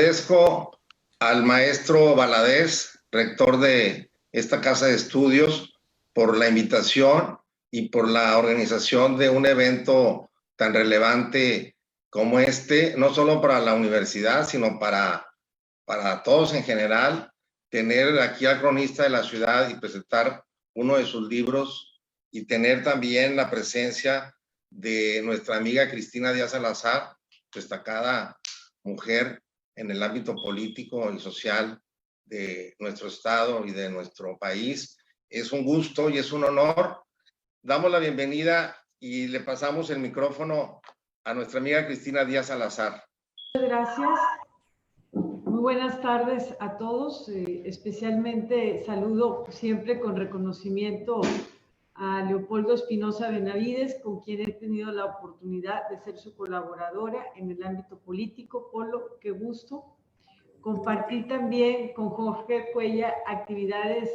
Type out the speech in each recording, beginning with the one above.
agradezco al maestro Valadez, rector de esta casa de estudios, por la invitación y por la organización de un evento tan relevante como este, no solo para la universidad, sino para todos en general. Tener aquí al cronista de la ciudad y presentar uno de sus libros, y tener también la presencia de nuestra amiga Cristina Díaz Salazar, destacada mujer en el ámbito político y social de nuestro estado y de nuestro país. Es un gusto y es un honor. Damos la bienvenida y le pasamos el micrófono a nuestra amiga Cristina Díaz Salazar. Muchas gracias. Muy buenas tardes a todos. Especialmente saludo siempre con reconocimiento a Leopoldo Espinosa Benavides, con quien he tenido la oportunidad de ser su colaboradora en el ámbito político. Polo, qué gusto. Compartir también con Jorge Cuella actividades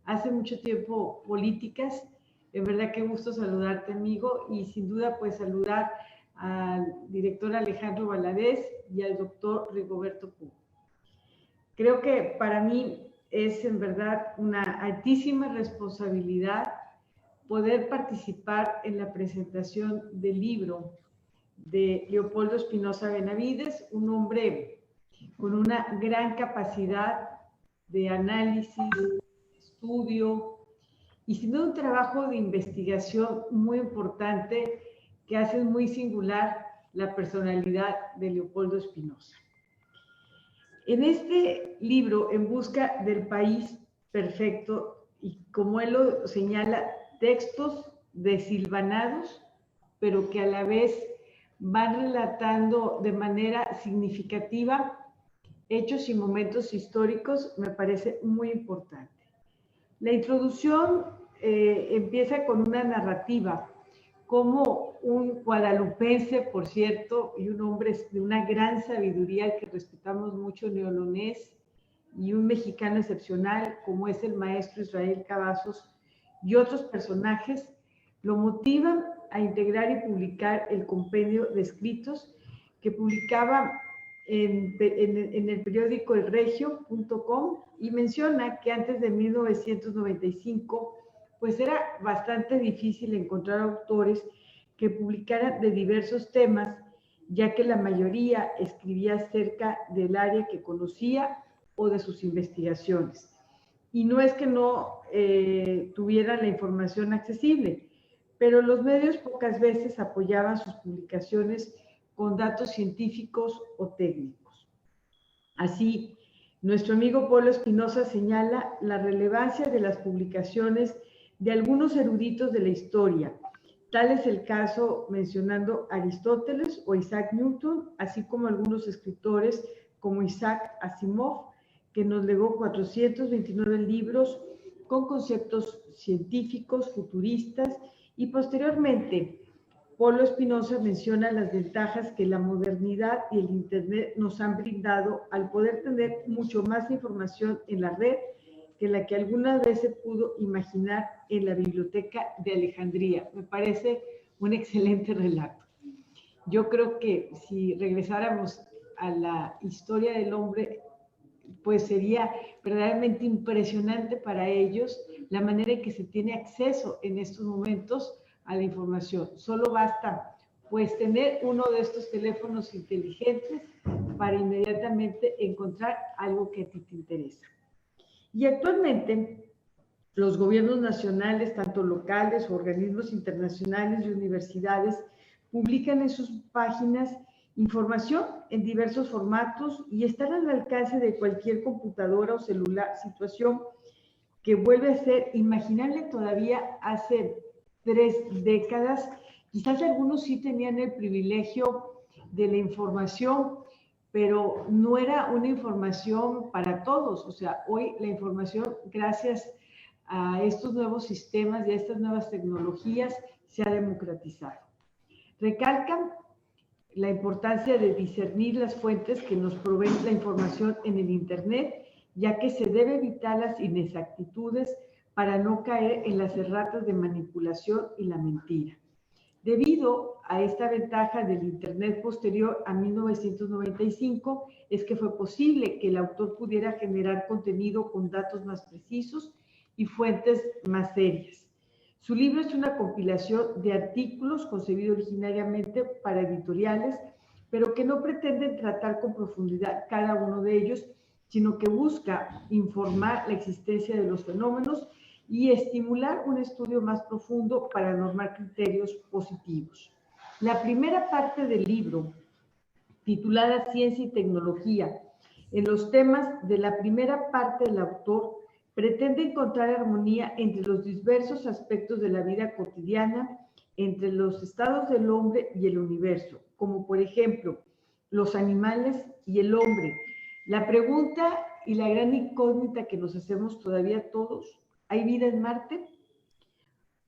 hace mucho tiempo políticas. En verdad qué gusto saludarte, amigo, y sin duda pues saludar al director Alejandro Valadez y al doctor Rigoberto Pú. Creo que para mí es en verdad una altísima responsabilidad poder participar en la presentación del libro de Leopoldo Espinosa Benavides, un hombre con una gran capacidad de análisis, estudio y sin duda un trabajo de investigación muy importante que hace muy singular la personalidad de Leopoldo Espinosa. En este libro, En busca del país perfecto, y como él lo señala, textos desilvanados, pero que a la vez van relatando de manera significativa hechos y momentos históricos, me parece muy importante. La introducción empieza con una narrativa, como un guadalupense, por cierto, y un hombre de una gran sabiduría que respetamos mucho, neolonés, y un mexicano excepcional, como es el maestro Israel Cavazos, y otros personajes, lo motivan a integrar y publicar el compendio de escritos que publicaba en el periódico elregio.com, y menciona que antes de 1995 pues era bastante difícil encontrar autores que publicaran de diversos temas, ya que la mayoría escribía acerca del área que conocía o de sus investigaciones. Y no es que no tuvieran la información accesible, pero los medios pocas veces apoyaban sus publicaciones con datos científicos o técnicos. Así, nuestro amigo Polo Espinosa señala la relevancia de las publicaciones de algunos eruditos de la historia. Tal es el caso mencionando a Aristóteles o Isaac Newton, así como algunos escritores como Isaac Asimov, que nos legó 429 libros con conceptos científicos, futuristas, y posteriormente Polo Espinosa menciona las ventajas que la modernidad y el Internet nos han brindado al poder tener mucho más información en la red que la que alguna vez se pudo imaginar en la biblioteca de Alejandría. Me parece un excelente relato. Yo creo que si regresáramos a la historia del hombre, pues sería verdaderamente impresionante para ellos la manera en que se tiene acceso en estos momentos a la información. Solo basta pues tener uno de estos teléfonos inteligentes para inmediatamente encontrar algo que a ti te interesa. Y actualmente los gobiernos nacionales, tanto locales o organismos internacionales y universidades, publican en sus páginas información en diversos formatos y están al alcance de cualquier computadora o celular, situación que vuelve a ser imaginable todavía hace 3 décadas. Quizás algunos sí tenían el privilegio de la información, pero no era una información para todos. O sea, hoy la información, gracias a estos nuevos sistemas y a estas nuevas tecnologías, se ha democratizado. Recalcan la importancia de discernir las fuentes que nos proveen la información en el Internet, ya que se debe evitar las inexactitudes para no caer en las erratas de manipulación y la mentira. Debido a esta ventaja del Internet posterior a 1995, es que fue posible que el autor pudiera generar contenido con datos más precisos y fuentes más serias. Su libro es una compilación de artículos concebido originariamente para editoriales, pero que no pretenden tratar con profundidad cada uno de ellos, sino que busca informar la existencia de los fenómenos y estimular un estudio más profundo para normar criterios positivos. La primera parte del libro, titulada Ciencia y Tecnología, en los temas de la primera parte del autor, pretende encontrar armonía entre los diversos aspectos de la vida cotidiana, entre los estados del hombre y el universo, como por ejemplo, los animales y el hombre. La pregunta y la gran incógnita que nos hacemos todavía todos: ¿hay vida en Marte?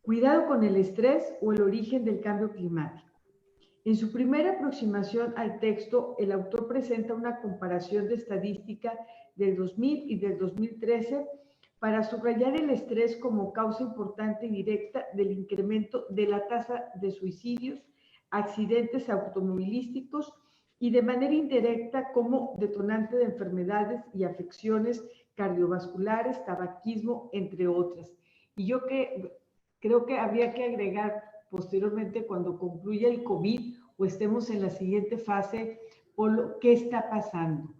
Cuidado con el estrés o el origen del cambio climático. En su primera aproximación al texto, el autor presenta una comparación de estadística del 2000 y del 2013 para subrayar el estrés como causa importante y directa del incremento de la tasa de suicidios, accidentes automovilísticos y de manera indirecta como detonante de enfermedades y afecciones cardiovasculares, tabaquismo, entre otras. Y yo creo que habría que agregar posteriormente, cuando concluya el COVID o estemos en la siguiente fase, Polo, ¿qué está pasando?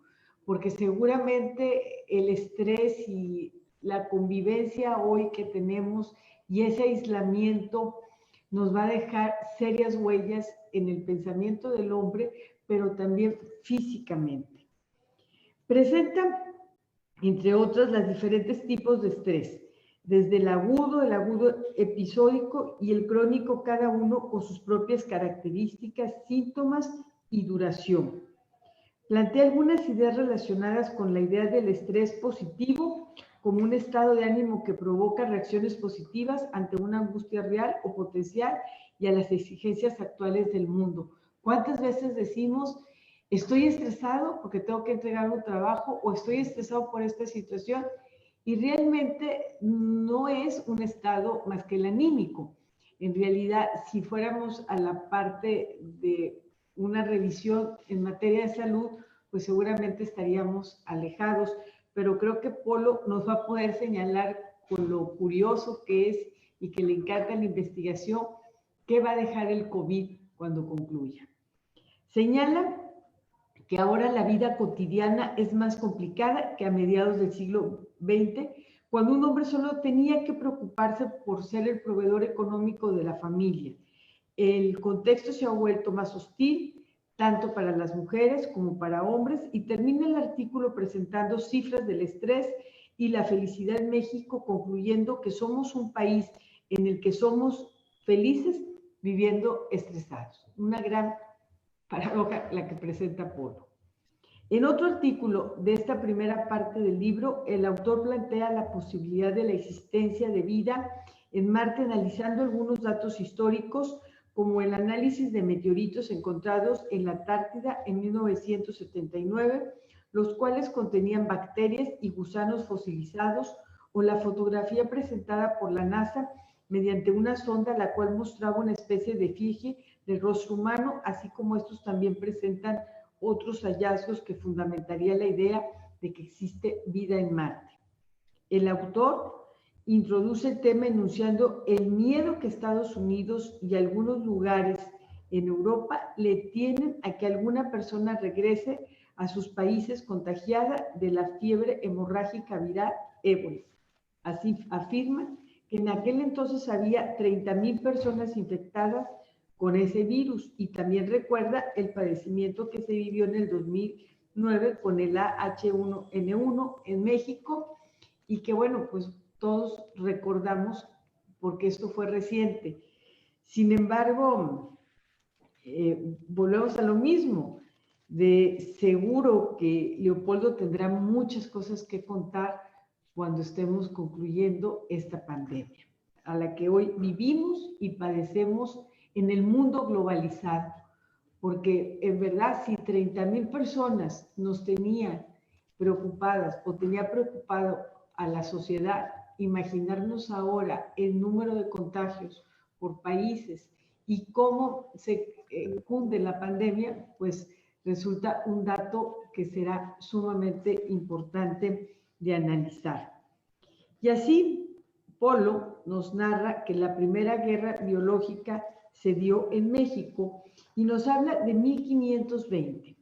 Porque seguramente el estrés y la convivencia hoy que tenemos y ese aislamiento nos va a dejar serias huellas en el pensamiento del hombre, pero también físicamente. Presenta, entre otras, los diferentes tipos de estrés, desde el agudo episódico y el crónico, cada uno con sus propias características, síntomas y duración. Plantea algunas ideas relacionadas con la idea del estrés positivo como un estado de ánimo que provoca reacciones positivas ante una angustia real o potencial y a las exigencias actuales del mundo. ¿Cuántas veces decimos: estoy estresado porque tengo que entregar un trabajo, o estoy estresado por esta situación? Y realmente no es un estado más que el anímico. En realidad, si fuéramos a la parte de una revisión en materia de salud, pues seguramente estaríamos alejados, pero creo que Polo nos va a poder señalar, con lo curioso que es y que le encanta la investigación, qué va a dejar el COVID cuando concluya. Señala que ahora la vida cotidiana es más complicada que a mediados del siglo XX, cuando un hombre solo tenía que preocuparse por ser el proveedor económico de la familia. El contexto se ha vuelto más hostil, tanto para las mujeres como para hombres, y termina el artículo presentando cifras del estrés y la felicidad en México, concluyendo que somos un país en el que somos felices viviendo estresados. Una gran paradoja la que presenta Polo. En otro artículo de esta primera parte del libro, el autor plantea la posibilidad de la existencia de vida en Marte, analizando algunos datos históricos, como el análisis de meteoritos encontrados en la Antártida en 1979, los cuales contenían bacterias y gusanos fosilizados, o la fotografía presentada por la NASA mediante una sonda, la cual mostraba una especie de efigie del rostro humano, así como estos también presentan otros hallazgos que fundamentaría la idea de que existe vida en Marte. El autor introduce el tema enunciando el miedo que Estados Unidos y algunos lugares en Europa le tienen a que alguna persona regrese a sus países contagiada de la fiebre hemorrágica viral ébola. Así afirman que en aquel entonces había 30,000 personas infectadas con ese virus, y también recuerda el padecimiento que se vivió en el 2009 con el H1N1 en México, y que bueno, pues todos recordamos porque esto fue reciente. Sin embargo, volvemos a lo mismo. De seguro que Leopoldo tendrá muchas cosas que contar cuando estemos concluyendo esta pandemia, a la que hoy vivimos y padecemos en el mundo globalizado. Porque en verdad, si 30,000 personas nos tenían preocupadas o tenía preocupado a la sociedad, imaginarnos ahora el número de contagios por países y cómo se cunde la pandemia, pues resulta un dato que será sumamente importante de analizar. Y así, Polo nos narra que la primera guerra biológica se dio en México y nos habla de 1520.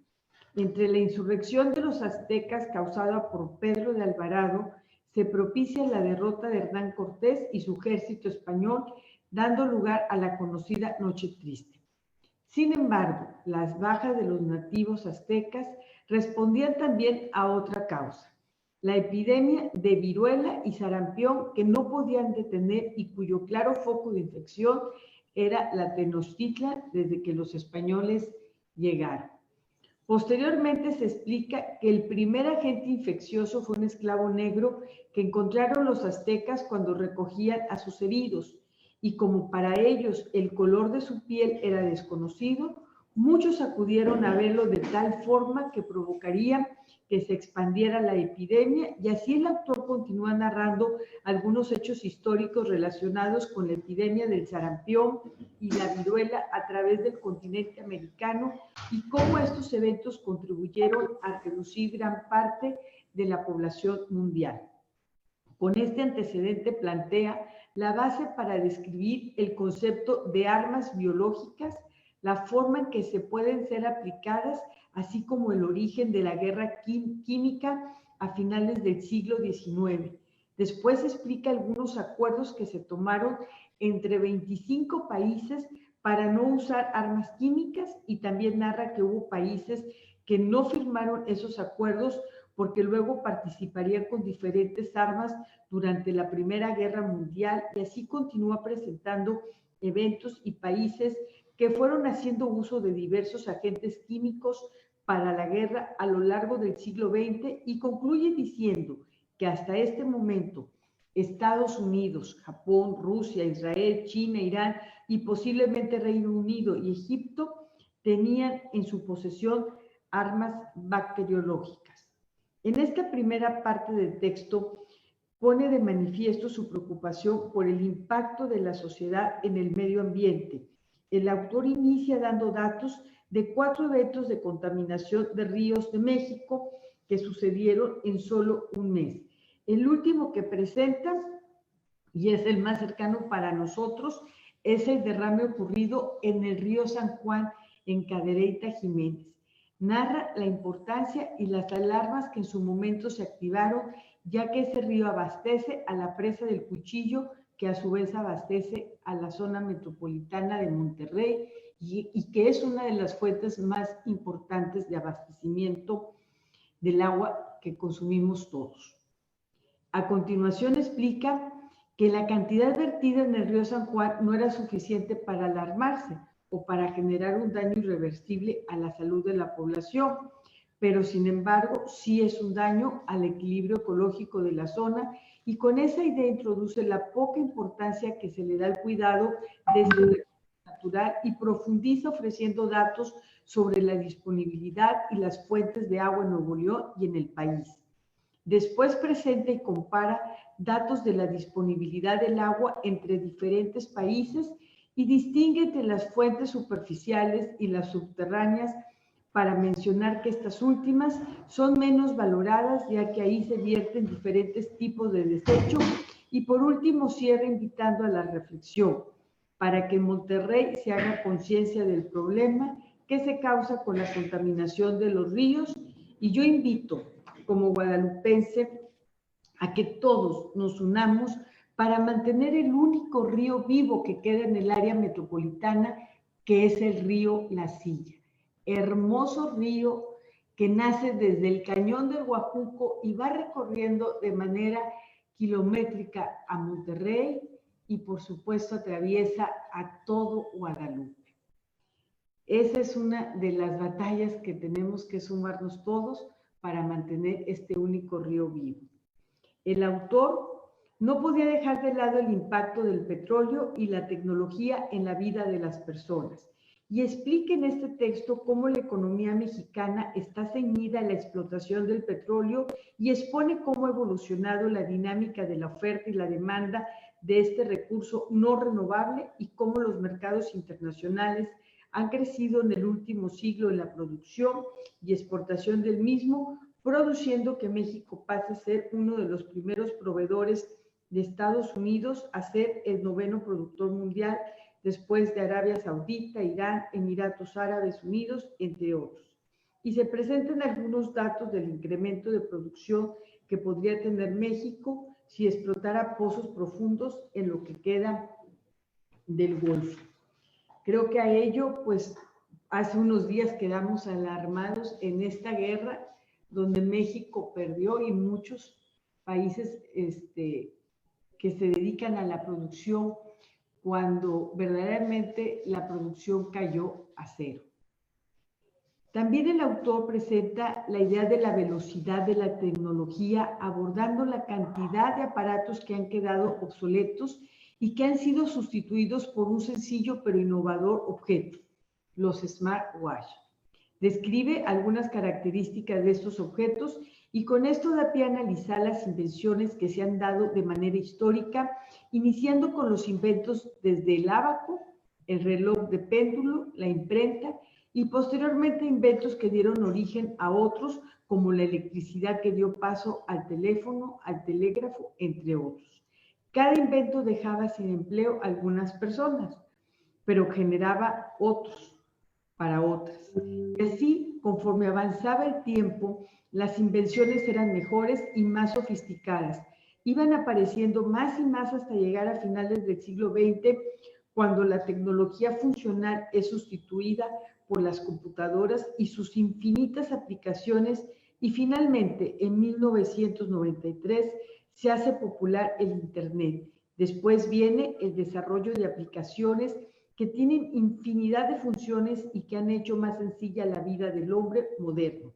Entre la insurrección de los aztecas causada por Pedro de Alvarado, se propicia la derrota de Hernán Cortés y su ejército español, dando lugar a la conocida Noche Triste. Sin embargo, las bajas de los nativos aztecas respondían también a otra causa, la epidemia de viruela y sarampión que no podían detener y cuyo claro foco de infección era la Tenochtitlan desde que los españoles llegaron. Posteriormente se explica que el primer agente infeccioso fue un esclavo negro que encontraron los aztecas cuando recogían a sus heridos, y como para ellos el color de su piel era desconocido, muchos acudieron a verlo de tal forma que provocaría que se expandiera la epidemia, y así el autor continúa narrando algunos hechos históricos relacionados con la epidemia del sarampión y la viruela a través del continente americano y cómo estos eventos contribuyeron a reducir gran parte de la población mundial. Con este antecedente plantea la base para describir el concepto de armas biológicas, la forma en que se pueden ser aplicadas, así como el origen de la guerra química a finales del siglo XIX. Después explica algunos acuerdos que se tomaron entre 25 países para no usar armas químicas, y también narra que hubo países que no firmaron esos acuerdos porque luego participarían con diferentes armas durante la Primera Guerra Mundial, y así continúa presentando eventos y países que fueron haciendo uso de diversos agentes químicos para la guerra a lo largo del siglo XX, y concluye diciendo que hasta este momento Estados Unidos, Japón, Rusia, Israel, China, Irán y posiblemente Reino Unido y Egipto tenían en su posesión armas bacteriológicas. En esta primera parte del texto pone de manifiesto su preocupación por el impacto de la sociedad en el medio ambiente. El autor inicia dando datos de 4 eventos de contaminación de ríos de México que sucedieron en solo un mes. El último que presenta, y es el más cercano para nosotros, es el derrame ocurrido en el río San Juan, en Cadereyta, Jiménez. Narra la importancia y las alarmas que en su momento se activaron, ya que ese río abastece a la presa del Cuchillo, que a su vez abastece a la zona metropolitana de Monterrey y que es una de las fuentes más importantes de abastecimiento del agua que consumimos todos. A continuación explica que la cantidad vertida en el río San Juan no era suficiente para alarmarse o para generar un daño irreversible a la salud de la población, pero sin embargo sí es un daño al equilibrio ecológico de la zona, y con esa idea introduce la poca importancia que se le da al cuidado de este recurso natural y profundiza ofreciendo datos sobre la disponibilidad y las fuentes de agua en Nuevo León y en el país. Después presenta y compara datos de la disponibilidad del agua entre diferentes países y distingue entre las fuentes superficiales y las subterráneas, para mencionar que estas últimas son menos valoradas, ya que ahí se vierten diferentes tipos de desecho. Y por último cierra invitando a la reflexión para que en Monterrey se haga conciencia del problema que se causa con la contaminación de los ríos, y yo invito como guadalupense a que todos nos unamos para mantener el único río vivo que queda en el área metropolitana, que es el río La Silla. Hermoso río que nace desde el cañón del Huajuco y va recorriendo de manera kilométrica a Monterrey y por supuesto atraviesa a todo Guadalupe. Esa es una de las batallas que tenemos que sumarnos todos para mantener este único río vivo. El autor no podía dejar de lado el impacto del petróleo y la tecnología en la vida de las personas, y explica en este texto cómo la economía mexicana está ceñida a la explotación del petróleo, y expone cómo ha evolucionado la dinámica de la oferta y la demanda de este recurso no renovable y cómo los mercados internacionales han crecido en el último siglo en la producción y exportación del mismo, produciendo que México pase a ser uno de los primeros proveedores de Estados Unidos a ser el 9º productor mundial después de Arabia Saudita, Irán, Emiratos Árabes Unidos, entre otros. Y se presentan algunos datos del incremento de producción que podría tener México si explotara pozos profundos en lo que queda del Golfo. Creo que a ello, pues, hace unos días quedamos alarmados en esta guerra donde México perdió y muchos países que se dedican a la producción cuando verdaderamente la producción cayó a cero. También el autor presenta la idea de la velocidad de la tecnología, abordando la cantidad de aparatos que han quedado obsoletos y que han sido sustituidos por un sencillo pero innovador objeto, los smartwatch. Describe algunas características de estos objetos y con esto da pie a analizar las invenciones que se han dado de manera histórica, iniciando con los inventos desde el ábaco, el reloj de péndulo, la imprenta y posteriormente inventos que dieron origen a otros, como la electricidad que dio paso al teléfono, al telégrafo, entre otros. Cada invento dejaba sin empleo a algunas personas, pero generaba otros para otras. Y así, conforme avanzaba el tiempo, las invenciones eran mejores y más sofisticadas. Iban apareciendo más y más hasta llegar a finales del siglo XX, cuando la tecnología funcional es sustituida por las computadoras y sus infinitas aplicaciones, y finalmente, en 1993, se hace popular el Internet. Después viene el desarrollo de aplicaciones que tienen infinidad de funciones y que han hecho más sencilla la vida del hombre moderno.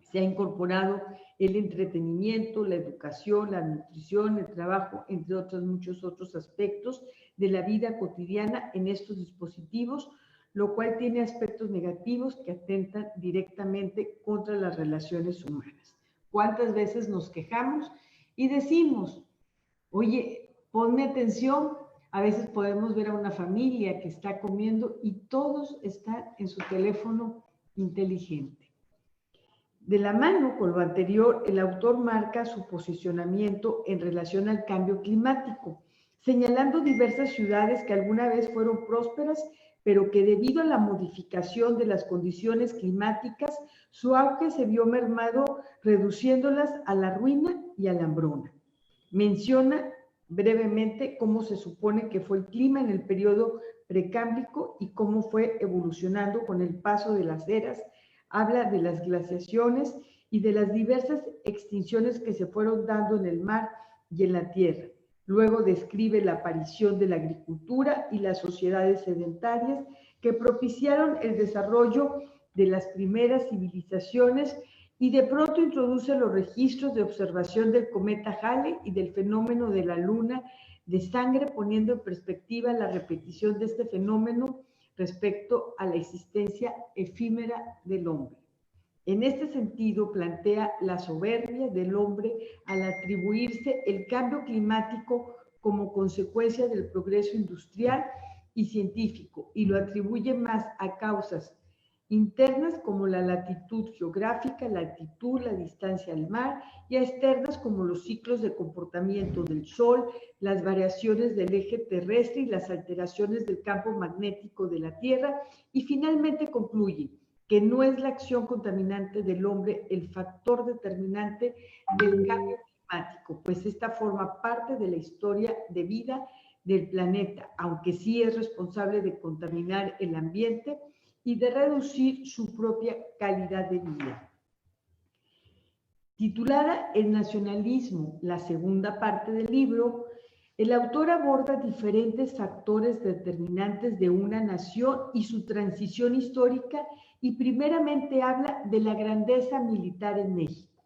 Se ha incorporado el entretenimiento, la educación, la nutrición, el trabajo, entre otros muchos otros aspectos de la vida cotidiana en estos dispositivos, lo cual tiene aspectos negativos que atentan directamente contra las relaciones humanas. ¿Cuántas veces nos quejamos y decimos, oye, ponme atención? A veces podemos ver a una familia que está comiendo y todos están en su teléfono inteligente. De la mano con lo anterior, el autor marca su posicionamiento en relación al cambio climático, señalando diversas ciudades que alguna vez fueron prósperas, pero que debido a la modificación de las condiciones climáticas, su auge se vio mermado, reduciéndolas a la ruina y a la hambruna. Menciona brevemente cómo se supone que fue el clima en el periodo precámbrico y cómo fue evolucionando con el paso de las eras. Habla de las glaciaciones y de las diversas extinciones que se fueron dando en el mar y en la tierra. Luego describe la aparición de la agricultura y las sociedades sedentarias que propiciaron el desarrollo de las primeras civilizaciones, y de pronto introduce los registros de observación del cometa Halley y del fenómeno de la luna de sangre, poniendo en perspectiva la repetición de este fenómeno respecto a la existencia efímera del hombre. En este sentido, plantea la soberbia del hombre al atribuirse el cambio climático como consecuencia del progreso industrial y científico, y lo atribuye más a causas internas como la latitud geográfica, la altitud, la distancia al mar, y a externas como los ciclos de comportamiento del Sol, las variaciones del eje terrestre y las alteraciones del campo magnético de la Tierra, y finalmente concluye que no es la acción contaminante del hombre el factor determinante del cambio climático, pues esta forma parte de la historia de vida del planeta, aunque sí es responsable de contaminar el ambiente y de reducir su propia calidad de vida. Titulada El nacionalismo, la segunda parte del libro, el autor aborda diferentes factores determinantes de una nación y su transición histórica, y primeramente habla de la grandeza militar en México,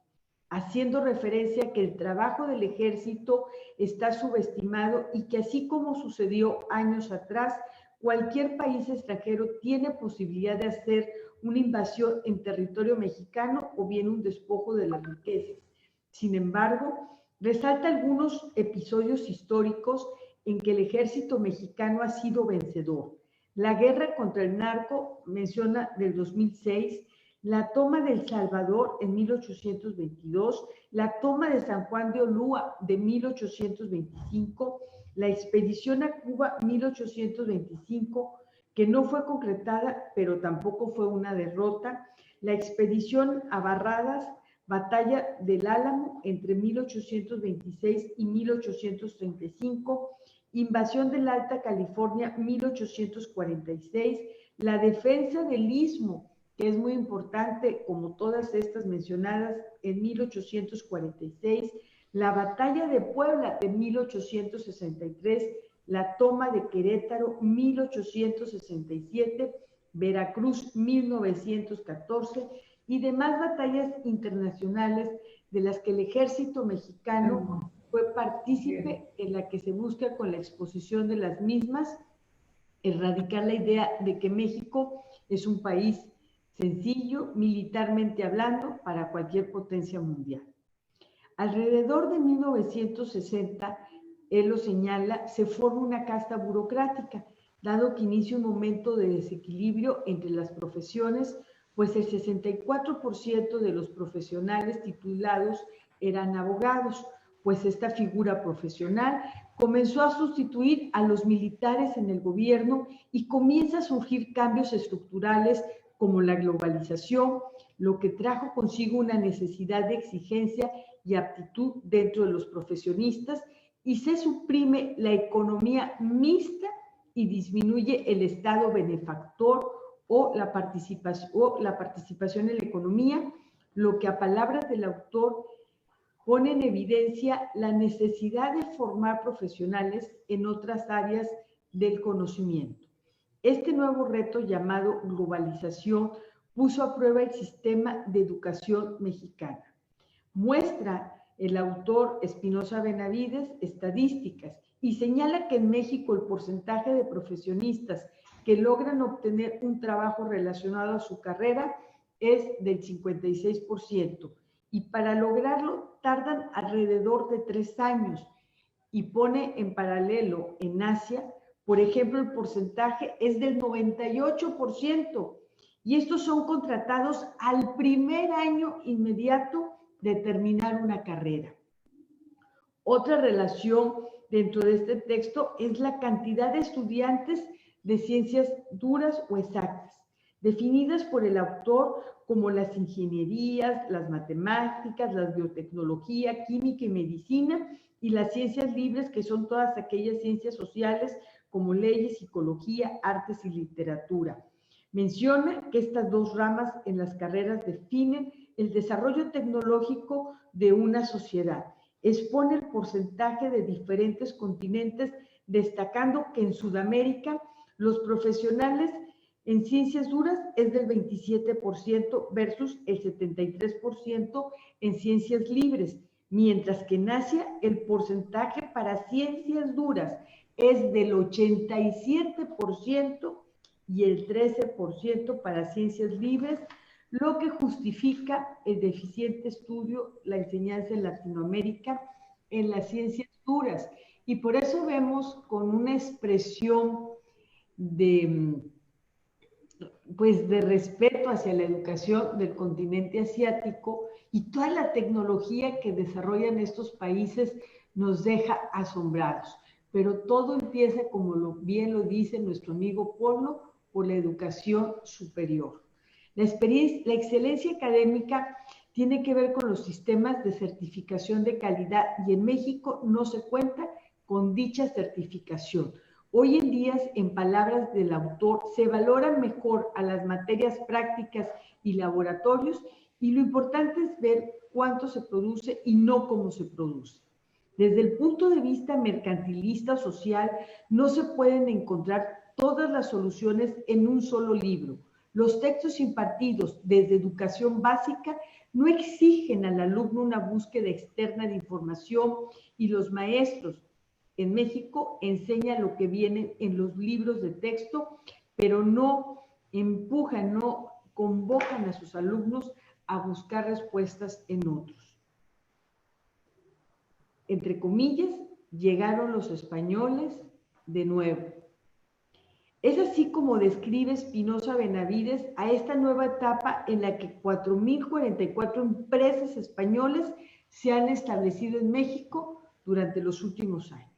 haciendo referencia a que el trabajo del ejército está subestimado y que, así como sucedió años atrás, cualquier país extranjero tiene posibilidad de hacer una invasión en territorio mexicano o bien un despojo de las riquezas. Sin embargo, Resalta algunos episodios históricos en que el ejército mexicano ha sido vencedor. La guerra contra el narco, menciona del 2006, la toma de El Salvador en 1822, la toma de San Juan de Ulúa de 1825, la expedición a Cuba 1825, que no fue concretada, pero tampoco fue una derrota, la expedición a Barradas, Batalla del Álamo entre 1826 y 1835, invasión de la Alta California 1846, la defensa del Istmo, que es muy importante, como todas estas mencionadas, en 1846, la Batalla de Puebla de 1863, la toma de Querétaro 1867, Veracruz 1914 y demás batallas internacionales de las que el ejército mexicano fue partícipe, en la que se busca con la exposición de las mismas erradicar la idea de que México es un país sencillo, militarmente hablando, para cualquier potencia mundial. Alrededor de 1960, él lo señala, se forma una casta burocrática, dado que inicia un momento de desequilibrio entre las profesiones, pues el 64% de los profesionales titulados eran abogados, pues esta figura profesional comenzó a sustituir a los militares en el gobierno y comienza a surgir cambios estructurales como la globalización, lo que trajo consigo una necesidad de exigencia y aptitud dentro de los profesionistas, y se suprime la economía mixta y disminuye el Estado benefactor o la participación en la economía, lo que a palabras del autor pone en evidencia la necesidad de formar profesionales en otras áreas del conocimiento. Este nuevo reto llamado globalización puso a prueba el sistema de educación mexicana. Muestra el autor Espinosa Benavides estadísticas y señala que en México el porcentaje de profesionistas que logran obtener un trabajo relacionado a su carrera es del 56%, y para lograrlo tardan alrededor de 3 años, y pone en paralelo en Asia, por ejemplo, el porcentaje es del 98%, y estos son contratados al primer año inmediato de terminar una carrera. Otra relación dentro de este texto es la cantidad de estudiantes de ciencias duras o exactas, definidas por el autor como las ingenierías, las matemáticas, la biotecnología, química y medicina, y las ciencias libres, que son todas aquellas ciencias sociales como leyes, psicología, artes y literatura. Menciona que estas dos ramas en las carreras definen el desarrollo tecnológico de una sociedad. Expone el porcentaje de diferentes continentes, destacando que en Sudamérica los profesionales en ciencias duras es del 27% versus el 73% en ciencias libres, mientras que en Asia el porcentaje para ciencias duras es del 87% y el 13% para ciencias libres, lo que justifica el deficiente estudio, la enseñanza en Latinoamérica en las ciencias duras. Y por eso vemos con una expresión de respeto hacia la educación del continente asiático, y toda la tecnología que desarrollan estos países nos deja asombrados. Pero todo empieza, como bien lo dice nuestro amigo Polo, por la educación superior. La excelencia académica tiene que ver con los sistemas de certificación de calidad, y en México no se cuenta con dicha certificación. Hoy en día, en palabras del autor, se valoran mejor a las materias prácticas y laboratorios, y lo importante es ver cuánto se produce y no cómo se produce. Desde el punto de vista mercantilista o social, no se pueden encontrar todas las soluciones en un solo libro. Los textos impartidos desde educación básica no exigen al alumno una búsqueda externa de información, y los maestros en México enseñan lo que viene en los libros de texto, pero no empujan, no convocan a sus alumnos a buscar respuestas en otros. entre comillas, llegaron los españoles de nuevo. Es así como describe Espinosa Benavides a esta nueva etapa en la que 4.044 empresas españolas se han establecido en México durante los últimos años.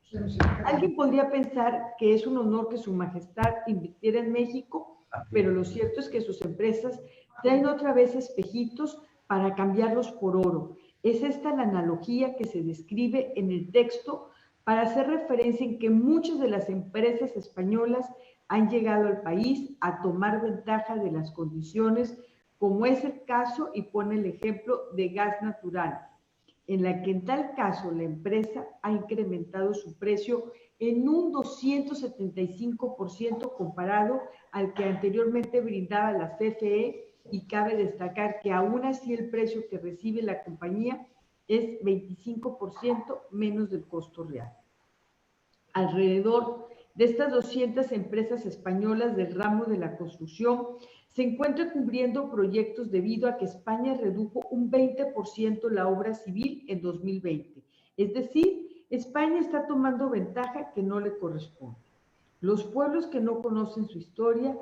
Alguien podría pensar que es un honor que Su Majestad invirtiera en México, pero lo cierto es que sus empresas traen otra vez espejitos para cambiarlos por oro. Es esta la analogía que se describe en el texto para hacer referencia en que muchas de las empresas españolas han llegado al país a tomar ventaja de las condiciones, como es el caso, y pone el ejemplo de gas natural, en la que en tal caso la empresa ha incrementado su precio en un 275% comparado al que anteriormente brindaba la CFE, y cabe destacar que aún así el precio que recibe la compañía es 25% menos del costo real. Alrededor de estas 200 empresas españolas del ramo de la construcción se encuentran cubriendo proyectos debido a que España redujo un 20% la obra civil en 2020. Es decir, España está tomando ventaja que no le corresponde. Los pueblos que no conocen su historia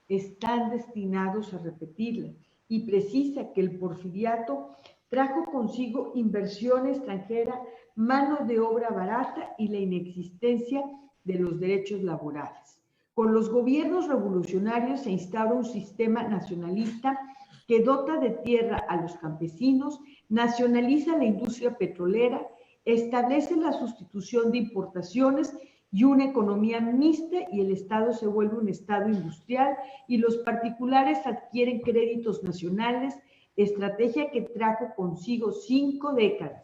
están destinados a repetirla, y precisa que el porfiriato trajo consigo inversión extranjera, mano de obra barata y la inexistencia de los derechos laborales. Con los gobiernos revolucionarios se instaura un sistema nacionalista que dota de tierra a los campesinos, nacionaliza la industria petrolera, establece la sustitución de importaciones y una economía mixta, y el Estado se vuelve un Estado industrial y los particulares adquieren créditos nacionales, estrategia que trajo consigo 5 décadas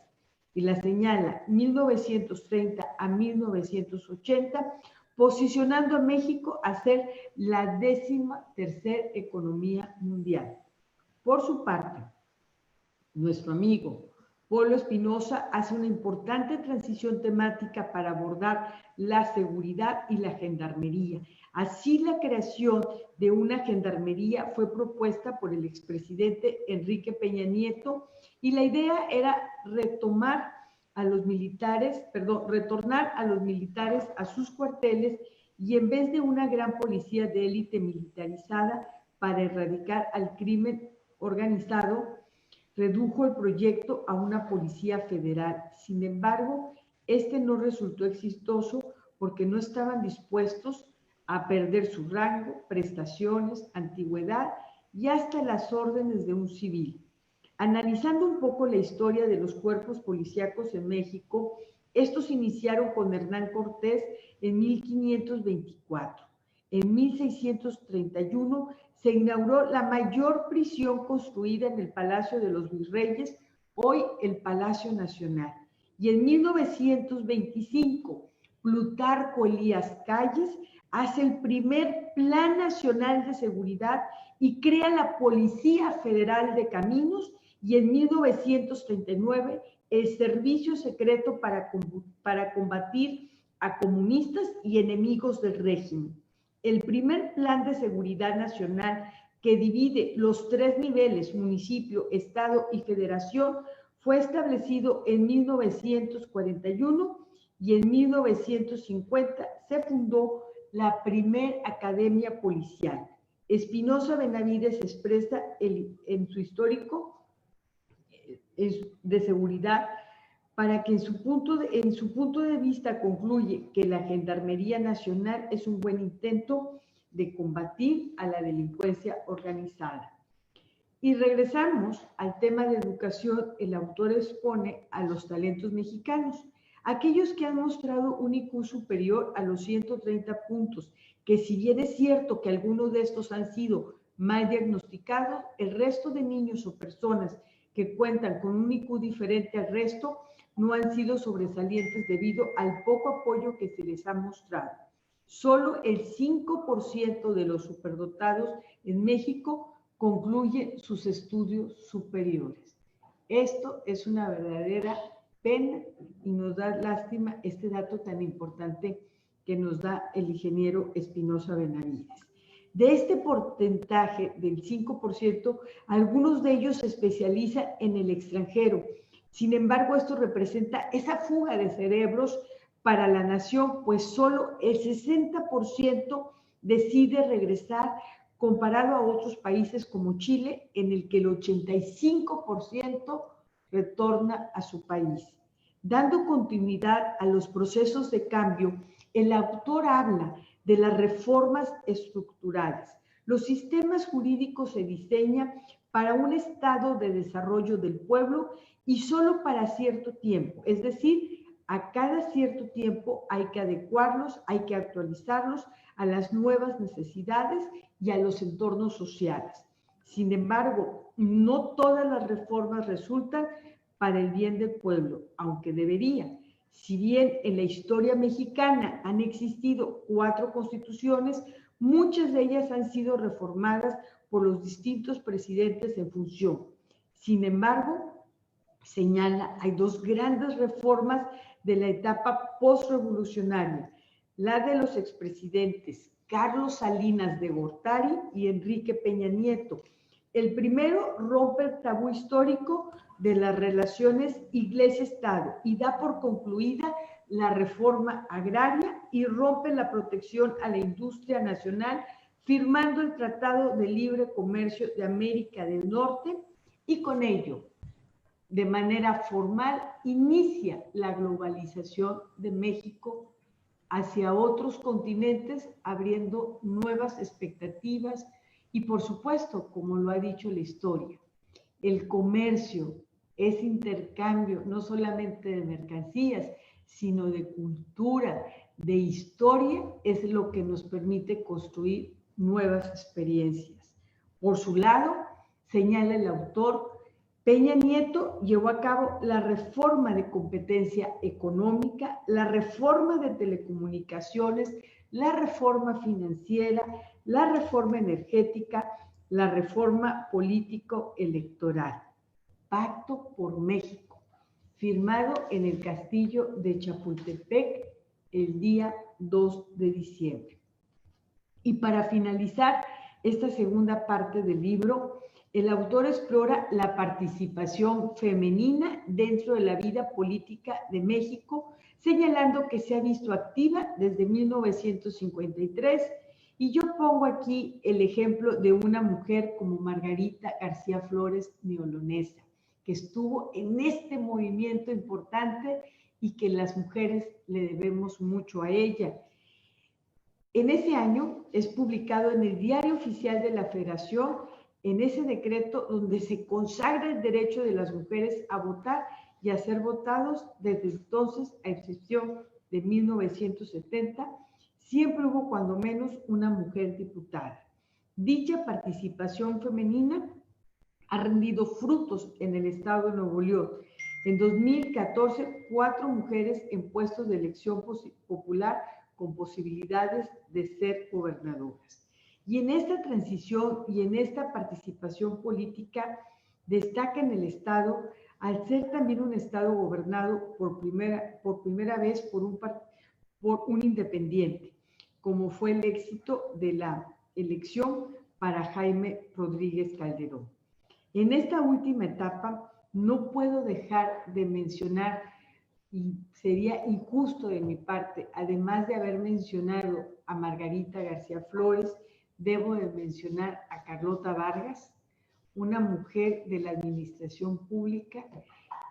y la señala 1930 a 1980, posicionando a México a ser la 13ª economía mundial. Por su parte, nuestro amigo Polo Espinosa hace una importante transición temática para abordar la seguridad y la gendarmería. Así, la creación de una gendarmería fue propuesta por el expresidente Enrique Peña Nieto, y la idea era retornar a los militares a sus cuarteles, y en vez de una gran policía de élite militarizada para erradicar al crimen organizado, redujo el proyecto a una policía federal. Sin embargo, este no resultó exitoso porque no estaban dispuestos a perder su rango, prestaciones, antigüedad y hasta las órdenes de un civil. Analizando un poco la historia de los cuerpos policíacos en México, estos iniciaron con Hernán Cortés en 1524. En 1631 se inauguró la mayor prisión construida en el Palacio de los Virreyes, hoy el Palacio Nacional. Y en 1925, Plutarco Elías Calles hace el primer Plan Nacional de Seguridad y crea la Policía Federal de Caminos, y en 1939 el Servicio Secreto para combatir a comunistas y enemigos del régimen. El primer Plan de Seguridad Nacional, que divide los 3 niveles, municipio, estado y federación, fue establecido en 1941, y en 1950 se fundó la primera academia policial. Espinosa Benavides expresa en su histórico de seguridad para que en su punto de vista concluye que la Gendarmería Nacional es un buen intento de combatir a la delincuencia organizada. Y regresamos al tema de educación. El autor expone a los talentos mexicanos, aquellos que han mostrado un IQ superior a los 130 puntos, que si bien es cierto que algunos de estos han sido mal diagnosticados, el resto de niños o personas que cuentan con un IQ diferente al resto no han sido sobresalientes debido al poco apoyo que se les ha mostrado. Solo el 5% de los superdotados en México concluye sus estudios superiores. Esto es una verdadera pena y nos da lástima este dato tan importante que nos da el ingeniero Espinosa Benavides. De este porcentaje del 5%, algunos de ellos se especializan en el extranjero, Sin embargo, esto representa esa fuga de cerebros para la nación, pues solo el 60% decide regresar, comparado a otros países como Chile, en el que el 85% retorna a su país. Dando continuidad a los procesos de cambio, el autor habla de las reformas estructurales. Los sistemas jurídicos se diseñan para un estado de desarrollo del pueblo y solo para cierto tiempo, es decir, a cada cierto tiempo hay que adecuarlos, hay que actualizarlos a las nuevas necesidades y a los entornos sociales. Sin embargo, no todas las reformas resultan para el bien del pueblo, aunque deberían. Si bien en la historia mexicana han existido 4 constituciones, muchas de ellas han sido reformadas por los distintos presidentes en función. Sin embargo, señala, hay 2 grandes reformas de la etapa postrevolucionaria, la de los expresidentes Carlos Salinas de Gortari y Enrique Peña Nieto. El primero rompe el tabú histórico de las relaciones Iglesia-Estado y da por concluida la reforma agraria y rompe la protección a la industria nacional, firmando el Tratado de Libre Comercio de América del Norte, y con ello, de manera formal, inicia la globalización de México hacia otros continentes, abriendo nuevas expectativas y, por supuesto, como lo ha dicho la historia, el comercio es intercambio no solamente de mercancías, sino de cultura, de historia, es lo que nos permite construir nuevas experiencias. Por su lado, señala el autor, Peña Nieto llevó a cabo la reforma de competencia económica, la reforma de telecomunicaciones, la reforma financiera, la reforma energética, la reforma político-electoral. Pacto por México, firmado en el Castillo de Chapultepec el día 2 de diciembre. Y para finalizar esta segunda parte del libro, el autor explora la participación femenina dentro de la vida política de México, señalando que se ha visto activa desde 1953, y yo pongo aquí el ejemplo de una mujer como Margarita García Flores neolonesa, que estuvo en este movimiento importante y que las mujeres le debemos mucho a ella. En ese año es publicado en el Diario Oficial de la Federación, en ese decreto donde se consagra el derecho de las mujeres a votar y a ser votados. Desde entonces, a excepción de 1970, siempre hubo cuando menos una mujer diputada. Dicha participación femenina ha rendido frutos en el estado de Nuevo León. En 2014, 4 mujeres en puestos de elección popular con posibilidades de ser gobernadoras. Y en esta transición y en esta participación política destaca en el Estado, al ser también un Estado gobernado por primera vez por un independiente, como fue el éxito de la elección para Jaime Rodríguez Calderón. En esta última etapa no puedo dejar de mencionar, y sería injusto de mi parte, además de haber mencionado a Margarita García Flores, debo de mencionar a Carlota Vargas, una mujer de la administración pública.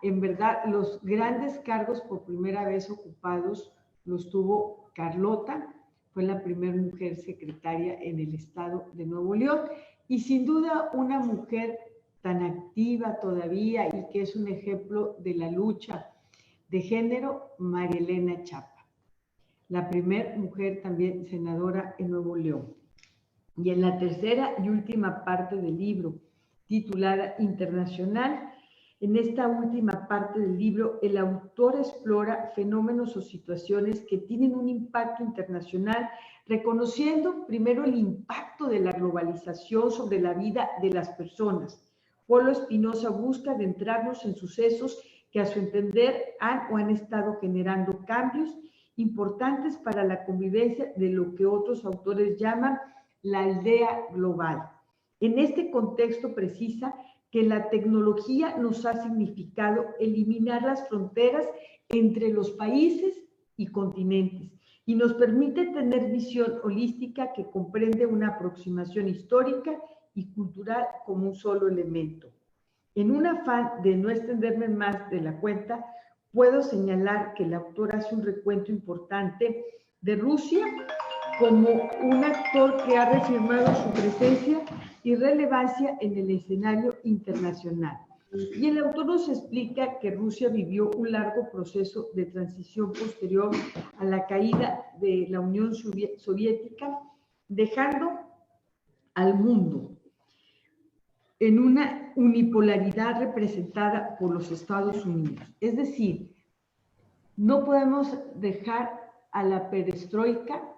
En verdad, los grandes cargos por primera vez ocupados los tuvo Carlota, fue la primera mujer secretaria en el estado de Nuevo León, y sin duda una mujer tan activa todavía y que es un ejemplo de la lucha de género, María Elena Chapa, la primera mujer también senadora en Nuevo León. Y en la tercera y última parte del libro, titulada Internacional, en esta última parte del libro, el autor explora fenómenos o situaciones que tienen un impacto internacional, reconociendo primero el impacto de la globalización sobre la vida de las personas. Polo Espinosa busca adentrarnos en sucesos que a su entender han estado generando cambios importantes para la convivencia de lo que otros autores llaman la aldea global. En este contexto precisa que la tecnología nos ha significado eliminar las fronteras entre los países y continentes y nos permite tener visión holística que comprende una aproximación histórica y cultural como un solo elemento. En un afán de no extenderme más de la cuenta, puedo señalar que el autor hace un recuento importante de Rusia como un actor que ha reafirmado su presencia y relevancia en el escenario internacional. Y el autor nos explica que Rusia vivió un largo proceso de transición posterior a la caída de la Unión Soviética, dejando al mundo en una unipolaridad representada por los Estados Unidos. Es decir, no podemos dejar a la perestroika,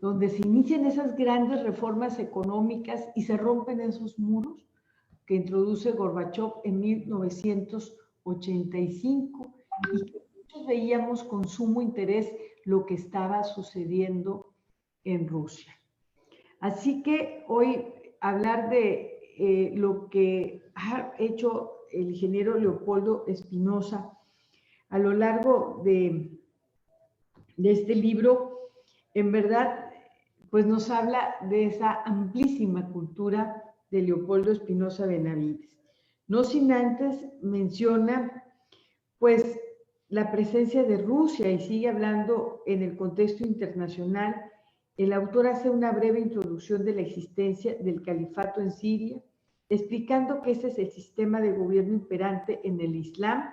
donde se inician esas grandes reformas económicas y se rompen esos muros que introduce Gorbachov en 1985 y que muchos veíamos con sumo interés lo que estaba sucediendo en Rusia. Así que hoy hablar de lo que ha hecho el ingeniero Leopoldo Espinosa a lo largo de este libro, en verdad, pues nos habla de esa amplísima cultura de Leopoldo Espinosa Benavides. No sin antes menciona, pues, la presencia de Rusia y sigue hablando en el contexto internacional. El autor hace una breve introducción de la existencia del califato en Siria, explicando que ese es el sistema de gobierno imperante en el Islam,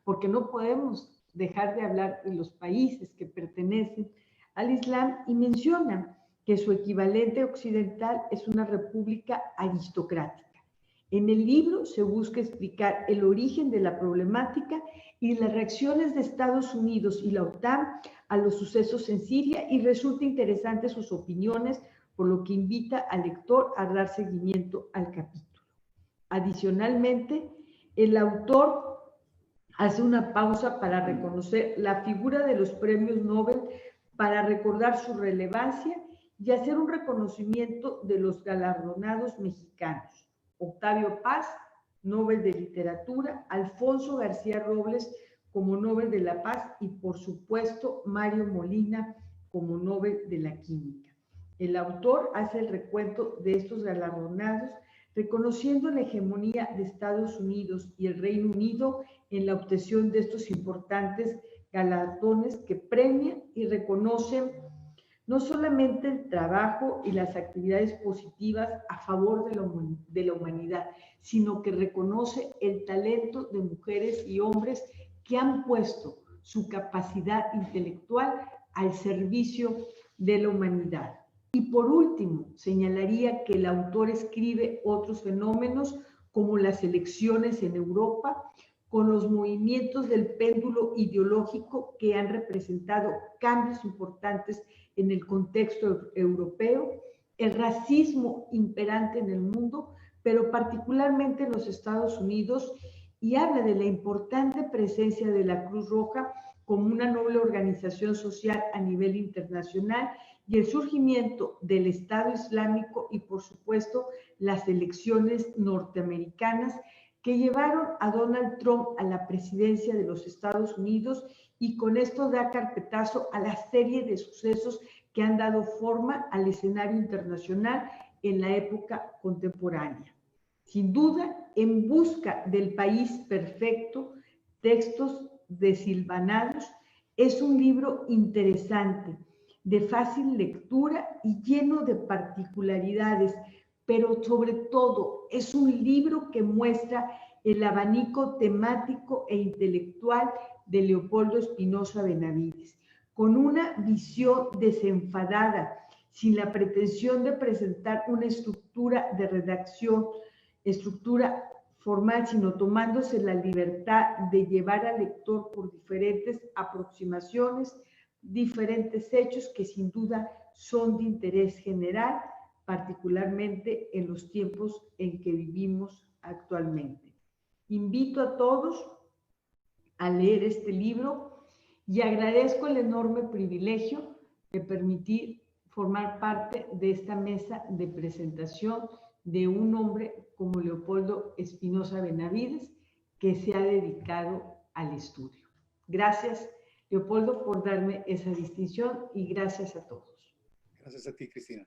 porque no podemos dejar de hablar de los países que pertenecen al Islam, y menciona que su equivalente occidental es una república aristocrática. En el libro se busca explicar el origen de la problemática y las reacciones de Estados Unidos y la OTAN a los sucesos en Siria, y resulta interesante sus opiniones, por lo que invita al lector a dar seguimiento al capítulo. Adicionalmente, el autor hace una pausa para reconocer la figura de los premios Nobel, para recordar su relevancia y hacer un reconocimiento de los galardonados mexicanos: Octavio Paz, Nobel de Literatura; Alfonso García Robles como Nobel de la Paz; y por supuesto Mario Molina como Nobel de la Química. El autor hace el recuento de estos galardonados, reconociendo la hegemonía de Estados Unidos y el Reino Unido en la obtención de estos importantes galardones que premian y reconocen no solamente el trabajo y las actividades positivas a favor de la humanidad, sino que reconoce el talento de mujeres y hombres que han puesto su capacidad intelectual al servicio de la humanidad. Y por último, señalaría que el autor escribe otros fenómenos como las elecciones en Europa, con los movimientos del péndulo ideológico que han representado cambios importantes en el contexto europeo, el racismo imperante en el mundo, pero particularmente en los Estados Unidos, y habla de la importante presencia de la Cruz Roja como una noble organización social a nivel internacional, y el surgimiento del Estado Islámico y, por supuesto, las elecciones norteamericanas que llevaron a Donald Trump a la presidencia de los Estados Unidos, y con esto da carpetazo a la serie de sucesos que han dado forma al escenario internacional en la época contemporánea. Sin duda, En busca del país perfecto, textos desilvanados, es un libro interesante, de fácil lectura y lleno de particularidades, pero sobre todo es un libro que muestra el abanico temático e intelectual de Leopoldo Espinosa Benavides, con una visión desenfadada, sin la pretensión de presentar una estructura de redacción, estructura formal, sino tomándose la libertad de llevar al lector por diferentes aproximaciones, diferentes hechos que sin duda son de interés general, particularmente en los tiempos en que vivimos actualmente. Invito a todos a leer este libro y agradezco el enorme privilegio de permitir formar parte de esta mesa de presentación de un hombre como Leopoldo Espinosa Benavides, que se ha dedicado al estudio. Gracias, Leopoldo, por darme esa distinción y gracias a todos. Gracias a ti, Cristina.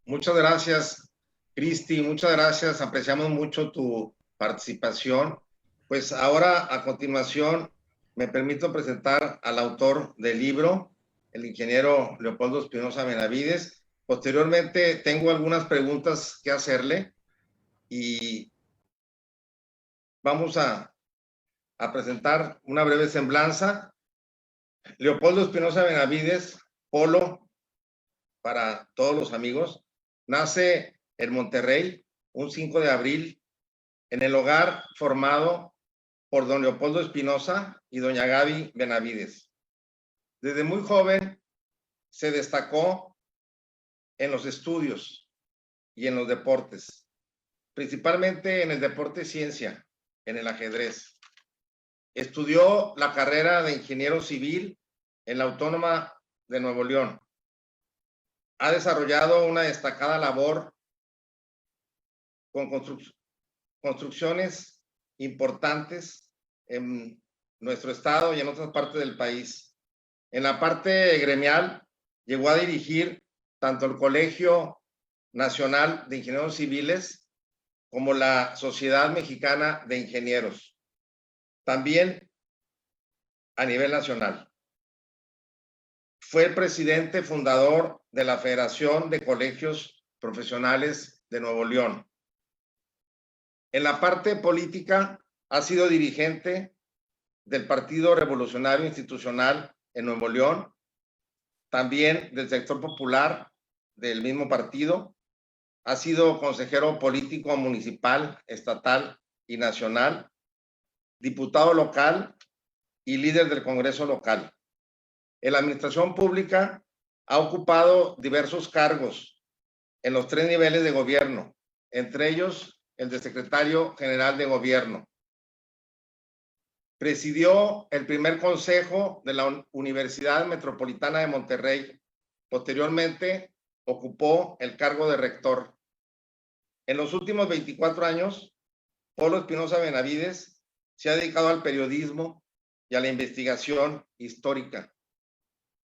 Muchas gracias, Cristi, muchas gracias. Apreciamos mucho tu participación. Pues ahora, a continuación, me permito presentar al autor del libro, el ingeniero Leopoldo Espinosa Benavides. Posteriormente, tengo algunas preguntas que hacerle y vamos a presentar una breve semblanza. Leopoldo Espinosa Benavides, Polo, para todos los amigos, nace en Monterrey un 5 de abril en el hogar formado por don Leopoldo Espinosa y doña Gaby Benavides. Desde muy joven se destacó en los estudios y en los deportes, principalmente en el deporte ciencia, en el ajedrez. Estudió la carrera de ingeniero civil en la Autónoma de Nuevo León. Ha desarrollado una destacada labor con construcciones importantes en nuestro estado y en otras partes del país. En la parte gremial, llegó a dirigir tanto el Colegio Nacional de Ingenieros Civiles como la Sociedad Mexicana de Ingenieros, también a nivel nacional. Fue el presidente fundador de la Federación de Colegios Profesionales de Nuevo León. En la parte política, ha sido dirigente del Partido Revolucionario Institucional en Nuevo León, también del sector popular del mismo partido. Ha sido consejero político municipal, estatal y nacional, diputado local y líder del Congreso local. En la administración pública ha ocupado diversos cargos en los 3 niveles de gobierno, entre ellos el de secretario general de gobierno. Presidió el primer consejo de la Universidad Metropolitana de Monterrey. Posteriormente, ocupó el cargo de rector. En los últimos 24 años, Polo Espinosa Benavides se ha dedicado al periodismo y a la investigación histórica.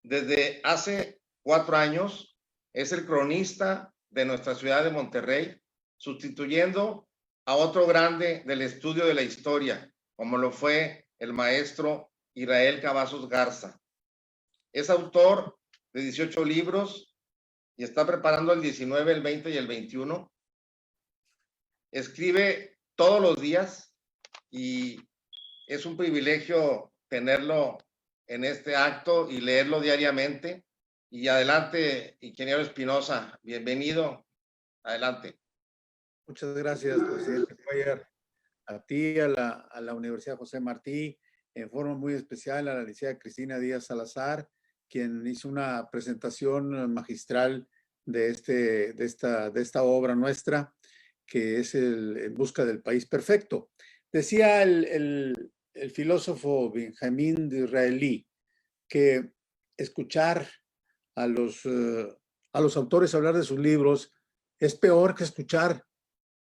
Desde hace 4 años, es el cronista de nuestra ciudad de Monterrey, sustituyendo a otro grande del estudio de la historia, como lo fue el maestro Israel Cavazos Garza. Es autor de 18 libros y está preparando el 19, el 20 y el 21. Escribe todos los días y es un privilegio tenerlo en este acto y leerlo diariamente. Y adelante, ingeniero Espinosa, bienvenido. Adelante. Muchas gracias, presidente Cuellar. A ti, a la Universidad José Martí, en forma muy especial a la licenciada Cristina Díaz Salazar, quien hizo una presentación magistral de esta obra nuestra, que es En busca del país perfecto. Decía el filósofo Benjamín Disraeli que escuchar a los autores hablar de sus libros es peor que escuchar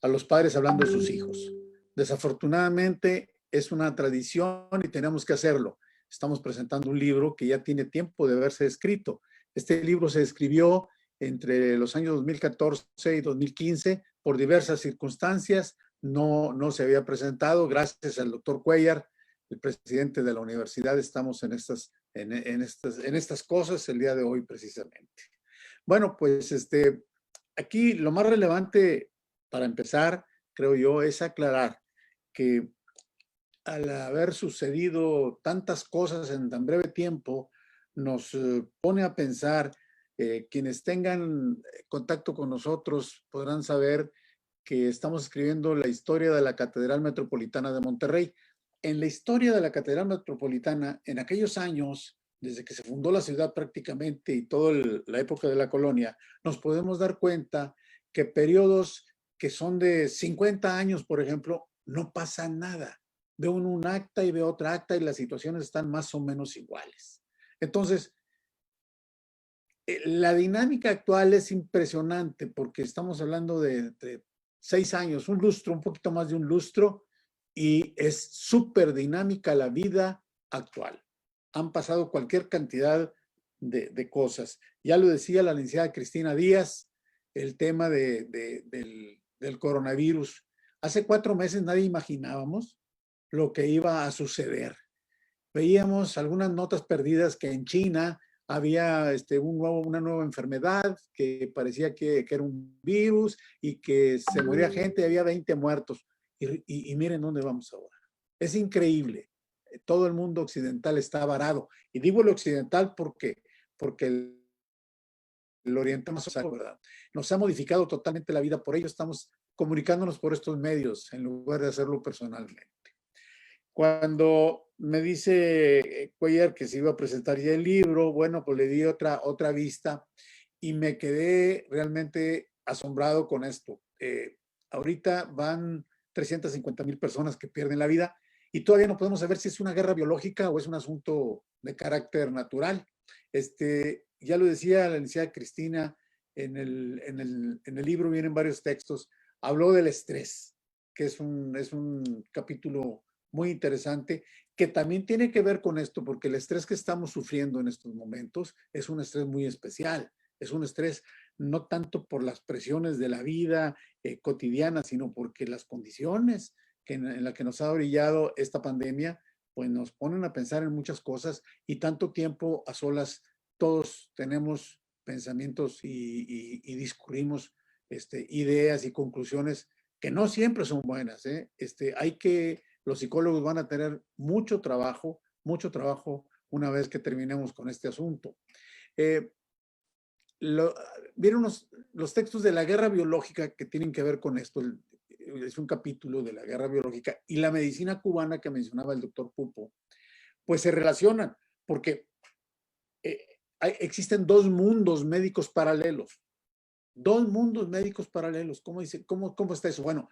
a los padres hablando de sus hijos. Desafortunadamente es una tradición y tenemos que hacerlo. Estamos presentando un libro que ya tiene tiempo de haberse escrito. Este libro se escribió entre los años 2014 y 2015 por diversas circunstancias. No se había presentado. Gracias al doctor Cuellar, el presidente de la universidad, estamos en estas cosas el día de hoy precisamente. Bueno, pues aquí lo más relevante para empezar, creo yo, es aclarar que al haber sucedido tantas cosas en tan breve tiempo, nos pone a pensar, quienes tengan contacto con nosotros podrán saber que estamos escribiendo la historia de la Catedral Metropolitana de Monterrey. En la historia de la Catedral Metropolitana, en aquellos años, desde que se fundó la ciudad prácticamente y toda la época de la colonia, nos podemos dar cuenta que periodos que son de 50 años, por ejemplo, no pasa nada. Veo un acta y veo otra acta y las situaciones están más o menos iguales. Entonces, la dinámica actual es impresionante porque estamos hablando de 6 años, un lustro, un poquito más de un lustro, y es súper dinámica la vida actual. Han pasado cualquier cantidad de cosas. Ya lo decía la licenciada Cristina Díaz, el tema del coronavirus. Hace 4 meses nadie imaginábamos lo que iba a suceder. Veíamos algunas notas perdidas que en China había una nueva enfermedad que parecía que era un virus y que se moría gente, había 20 muertos. Y miren dónde vamos ahora. Es increíble. Todo el mundo occidental está varado. Y digo el occidental porque el oriente más, ¿verdad? Nos ha modificado totalmente la vida. Por ello estamos comunicándonos por estos medios en lugar de hacerlo personalmente. Cuando me dice Cuellar que se iba a presentar ya el libro, bueno, pues le di otra vista y me quedé realmente asombrado con esto. Ahorita van 350,000 personas que pierden la vida y todavía no podemos saber si es una guerra biológica o es un asunto de carácter natural. Ya lo decía la licenciada Cristina, en el libro vienen varios textos, habló del estrés, que es un capítulo muy interesante, que también tiene que ver con esto, porque el estrés que estamos sufriendo en estos momentos es un estrés muy especial, es un estrés no tanto por las presiones de la vida cotidiana, sino porque las condiciones en las que nos ha brillado esta pandemia, pues nos ponen a pensar en muchas cosas y tanto tiempo a solas, todos tenemos pensamientos y discurrimos ideas y conclusiones que no siempre son buenas. Los psicólogos van a tener mucho trabajo una vez que terminemos con este asunto. Vieron los textos de la guerra biológica que tienen que ver con esto. Es un capítulo de la guerra biológica y la medicina cubana que mencionaba el doctor Pupo, pues se relacionan porque existen 2 mundos médicos paralelos. 2 mundos médicos paralelos. ¿Cómo está eso? Bueno,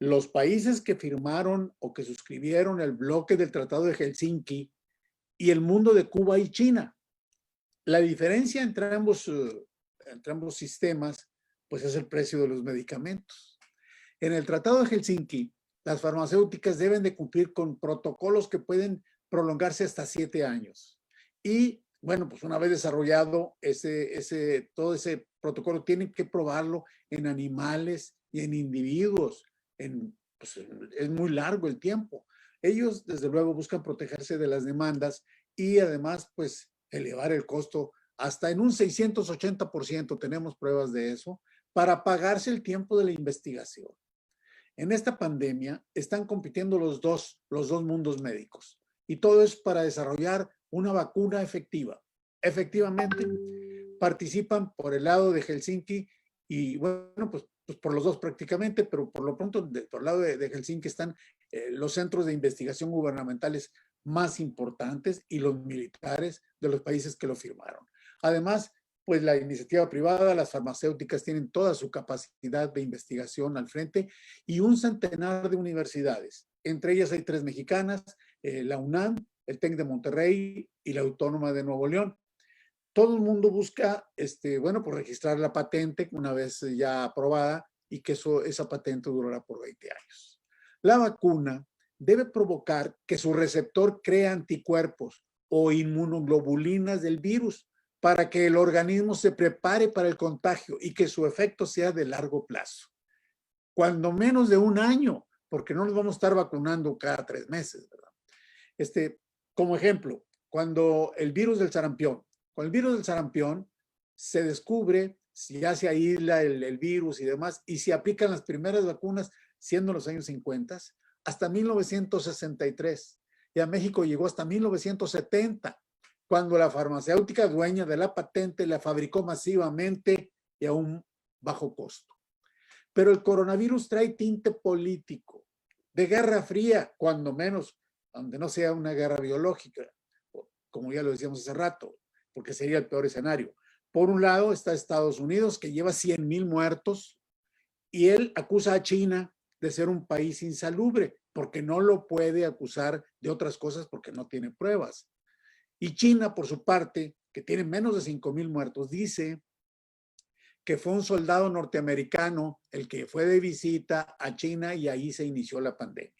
los países que firmaron o que suscribieron el bloque del Tratado de Helsinki y el mundo de Cuba y China. La diferencia entre ambos sistemas, pues es el precio de los medicamentos. En el Tratado de Helsinki, las farmacéuticas deben de cumplir con protocolos que pueden prolongarse hasta 7 años. Y bueno, pues una vez desarrollado todo ese protocolo, tienen que probarlo en animales y en individuos. Pues es muy largo el tiempo. Ellos, desde luego, buscan protegerse de las demandas y además, pues, elevar el costo hasta en un 680%, tenemos pruebas de eso, para pagarse el tiempo de la investigación. En esta pandemia están compitiendo los dos mundos médicos y todo es para desarrollar una vacuna efectiva. Efectivamente, participan por el lado de Helsinki y bueno, pues por los dos prácticamente, pero por lo pronto por el lado de Helsinki están los centros de investigación gubernamentales más importantes y los militares de los países que lo firmaron. Además, pues la iniciativa privada, las farmacéuticas tienen toda su capacidad de investigación al frente y un centenar de universidades. Entre ellas hay 3 mexicanas, la UNAM, el TEC de Monterrey y la Autónoma de Nuevo León. Todo el mundo busca, bueno, pues registrar la patente una vez ya aprobada y que esa patente durará por 20 años. La vacuna debe provocar que su receptor cree anticuerpos o inmunoglobulinas del virus para que el organismo se prepare para el contagio y que su efecto sea de largo plazo. Cuando menos de 1 año, porque no nos vamos a estar vacunando cada 3 meses, ¿verdad? Como ejemplo, cuando el virus del sarampión, con el virus del sarampión se descubre si ya se aísla el virus y demás, y se aplican las primeras vacunas, siendo los años 50, hasta 1963. Y a México llegó hasta 1970, cuando la farmacéutica dueña de la patente la fabricó masivamente y a un bajo costo. Pero el coronavirus trae tinte político, de guerra fría, cuando menos, aunque no sea una guerra biológica, como ya lo decíamos hace rato, porque sería el peor escenario. Por un lado está Estados Unidos, que lleva 100,000 muertos, y él acusa a China de ser un país insalubre, porque no lo puede acusar de otras cosas porque no tiene pruebas. Y China, por su parte, que tiene menos de 5,000 muertos, dice que fue un soldado norteamericano el que fue de visita a China y ahí se inició la pandemia.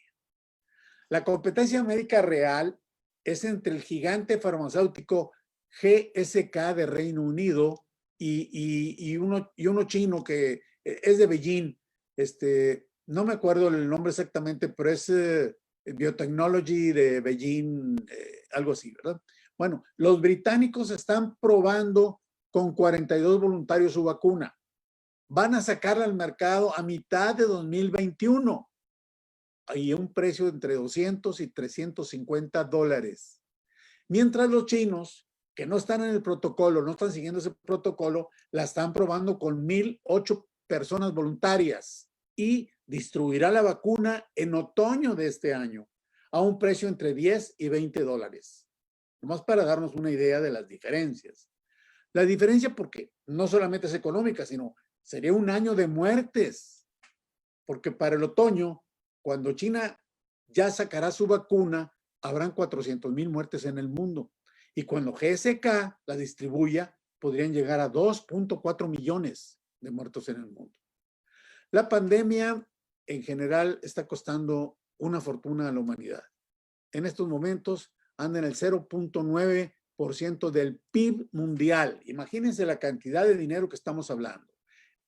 La competencia médica real es entre el gigante farmacéutico GSK de Reino Unido y uno chino que es de Beijing. No me acuerdo el nombre exactamente, pero es Biotechnology de Beijing, algo así, ¿verdad? Bueno, los británicos están probando con 42 voluntarios su vacuna. Van a sacarla al mercado a mitad de 2021 y a un precio entre 200 y 350 dólares. Mientras los chinos, que no están en el protocolo, no están siguiendo ese protocolo, la están probando con 1,008 personas voluntarias y distribuirá la vacuna en otoño de este año a un precio entre 10 y 20 dólares. Nomás para darnos una idea de las diferencias. La diferencia porque no solamente es económica, sino sería un año de muertes. Porque para el otoño, cuando China ya sacará su vacuna, habrán 400,000 muertes en el mundo. Y cuando GSK la distribuya, podrían llegar a 2.4 millones de muertos en el mundo. La pandemia en general está costando una fortuna a la humanidad. En estos momentos anda en el 0.9% del PIB mundial. Imagínense la cantidad de dinero que estamos hablando.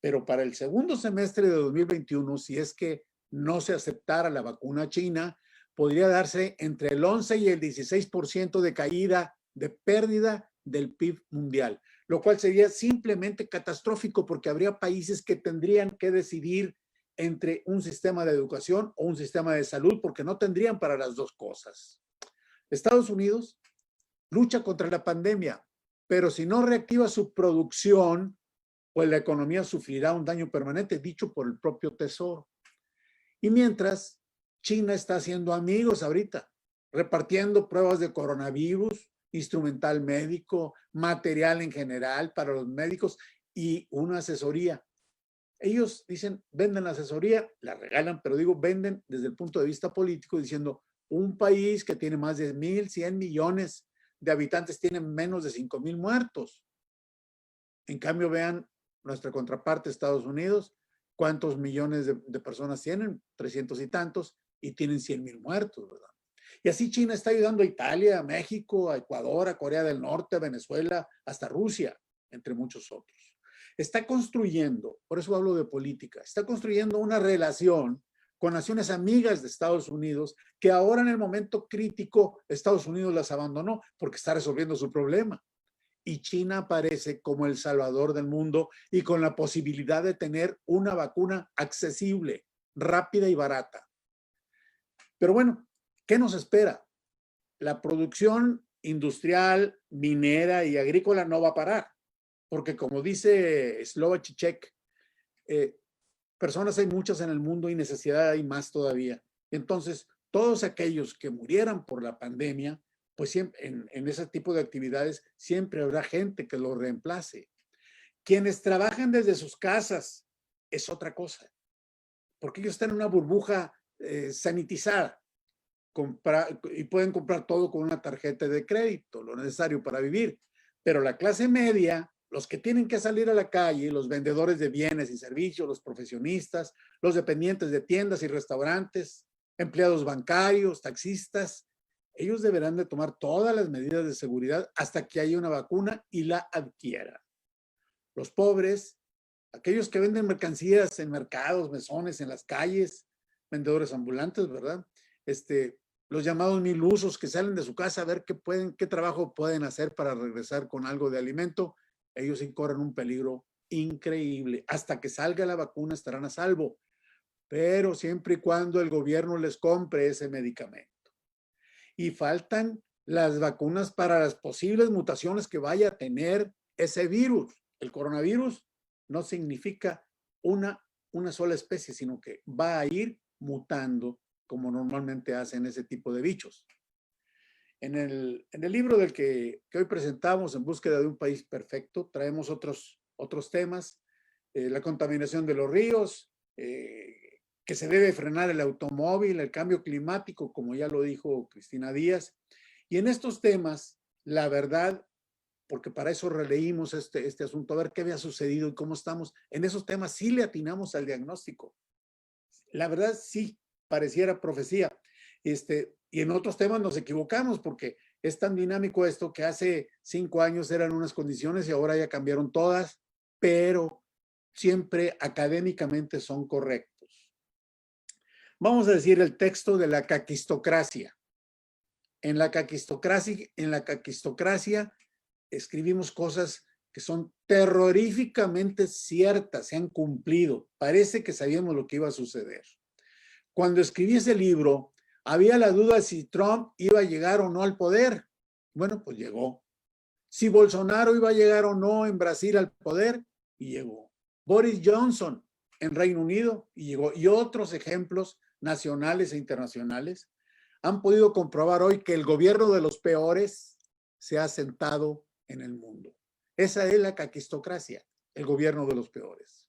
Pero para el segundo semestre de 2021, si es que no se aceptara la vacuna china, podría darse entre el 11 y el 16% de caída, de pérdida del PIB mundial, lo cual sería simplemente catastrófico porque habría países que tendrían que decidir entre un sistema de educación o un sistema de salud porque no tendrían para las dos cosas. Estados Unidos lucha contra la pandemia, pero si no reactiva su producción, pues la economía sufrirá un daño permanente, dicho por el propio Tesoro. Y mientras, China está haciendo amigos ahorita, repartiendo pruebas de coronavirus, instrumental médico, material en general para los médicos y una asesoría. Ellos dicen, venden la asesoría, la regalan, pero digo, venden desde el punto de vista político, diciendo, un país que tiene más de 1,100 millones de habitantes tiene menos de 5,000 muertos. En cambio, vean nuestra contraparte, Estados Unidos, cuántos millones de personas tienen, 300 y tantos, y tienen 100,000 muertos, ¿verdad? Y así China está ayudando a Italia, a México, a Ecuador, a Corea del Norte, a Venezuela, hasta Rusia, entre muchos otros. Está construyendo, por eso hablo de política, está construyendo una relación con naciones amigas de Estados Unidos que ahora en el momento crítico Estados Unidos las abandonó porque está resolviendo su problema. Y China aparece como el salvador del mundo y con la posibilidad de tener una vacuna accesible, rápida y barata. Pero bueno, ¿qué nos espera? La producción industrial, minera y agrícola no va a parar, porque como dice Slavoj Žižek, personas hay muchas en el mundo y necesidad hay más todavía. Entonces, todos aquellos que murieran por la pandemia, pues siempre en ese tipo de actividades siempre habrá gente que lo reemplace. Quienes trabajan desde sus casas es otra cosa, porque ellos están en una burbuja sanitizada y pueden comprar todo con una tarjeta de crédito, lo necesario para vivir. Pero la clase media, los que tienen que salir a la calle, los vendedores de bienes y servicios, los profesionistas, los dependientes de tiendas y restaurantes, empleados bancarios, taxistas, ellos deberán de tomar todas las medidas de seguridad hasta que haya una vacuna y la adquieran. Los pobres, aquellos que venden mercancías en mercados, mesones, en las calles, vendedores ambulantes, ¿verdad? Los llamados milusos que salen de su casa a ver qué trabajo pueden hacer para regresar con algo de alimento, ellos corren un peligro increíble. Hasta que salga la vacuna estarán a salvo, pero siempre y cuando el gobierno les compre ese medicamento. Y faltan las vacunas para las posibles mutaciones que vaya a tener ese virus. El coronavirus no significa una sola especie, sino que va a ir mutando como normalmente hacen ese tipo de bichos. En el libro del que hoy presentamos, En búsqueda de un país perfecto, traemos otros temas, la contaminación de los ríos, que se debe frenar el automóvil, el cambio climático, como ya lo dijo Cristina Díaz. Y en estos temas, la verdad, porque para eso releímos este asunto, a ver qué había sucedido y cómo estamos. En esos temas sí le atinamos al diagnóstico. La verdad sí pareciera profecía. Y en otros temas nos equivocamos porque es tan dinámico esto que hace 5 años eran unas condiciones y ahora ya cambiaron todas, pero siempre académicamente son correctos. Vamos a decir el texto de la caquistocracia. En la caquistocracia escribimos cosas que son terroríficamente ciertas, se han cumplido. Parece que sabíamos lo que iba a suceder. Cuando escribí ese libro, había la duda si Trump iba a llegar o no al poder. Bueno, pues llegó. Si Bolsonaro iba a llegar o no en Brasil al poder, y llegó. Boris Johnson en Reino Unido, y llegó. Y otros ejemplos nacionales e internacionales han podido comprobar hoy que el gobierno de los peores se ha sentado en el mundo. Esa es la caquistocracia, el gobierno de los peores.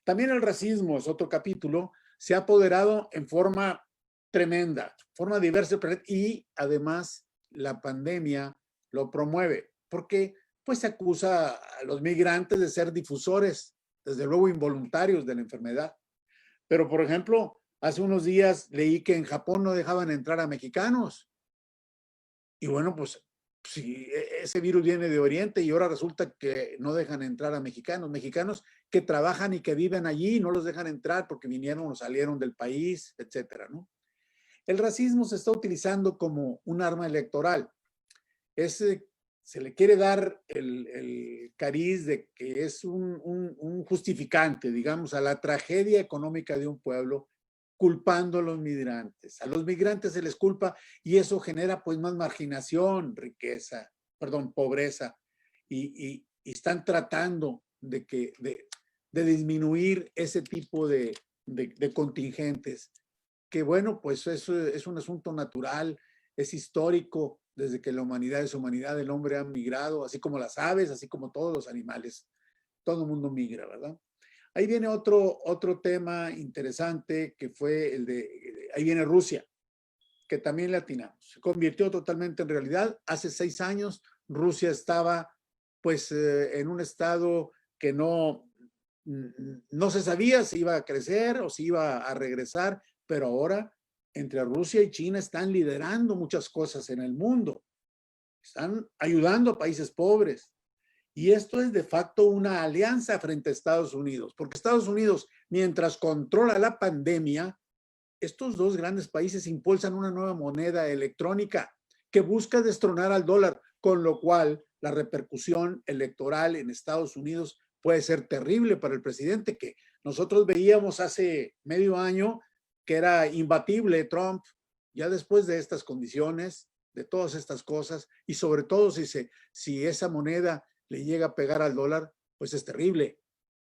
También el racismo es otro capítulo, se ha apoderado en forma tremenda, forma diversa, y además la pandemia lo promueve, porque pues se acusa a los migrantes de ser difusores, desde luego involuntarios de la enfermedad. Pero, por ejemplo, hace unos días leí que en Japón no dejaban entrar a mexicanos. Y bueno, pues si ese virus viene de Oriente y ahora resulta que no dejan entrar a mexicanos que trabajan y que viven allí, no los dejan entrar porque vinieron o salieron del país, etcétera, ¿no? El racismo se está utilizando como un arma electoral. Se le quiere dar el cariz de que es un justificante, digamos, a la tragedia económica de un pueblo, culpando a los migrantes. A los migrantes se les culpa y eso genera pues más marginación, pobreza. Y están tratando de disminuir ese tipo de contingentes. Que bueno, pues eso es un asunto natural, es histórico, desde que la humanidad es humanidad, el hombre ha migrado, así como las aves, así como todos los animales, todo el mundo migra, ¿verdad? Ahí viene otro tema interesante que fue ahí viene Rusia, que también le atinamos. Se convirtió totalmente en realidad. Hace 6 años Rusia estaba pues en un estado que no se sabía si iba a crecer o si iba a regresar, pero ahora entre Rusia y China están liderando muchas cosas en el mundo. Están ayudando a países pobres. Y esto es de facto una alianza frente a Estados Unidos, porque Estados Unidos, mientras controla la pandemia, estos dos grandes países impulsan una nueva moneda electrónica que busca destronar al dólar, con lo cual la repercusión electoral en Estados Unidos puede ser terrible para el presidente, que nosotros veíamos hace medio año que era imbatible Trump. Ya después de estas condiciones, de todas estas cosas, y sobre todo si esa moneda le llega a pegar al dólar, pues es terrible.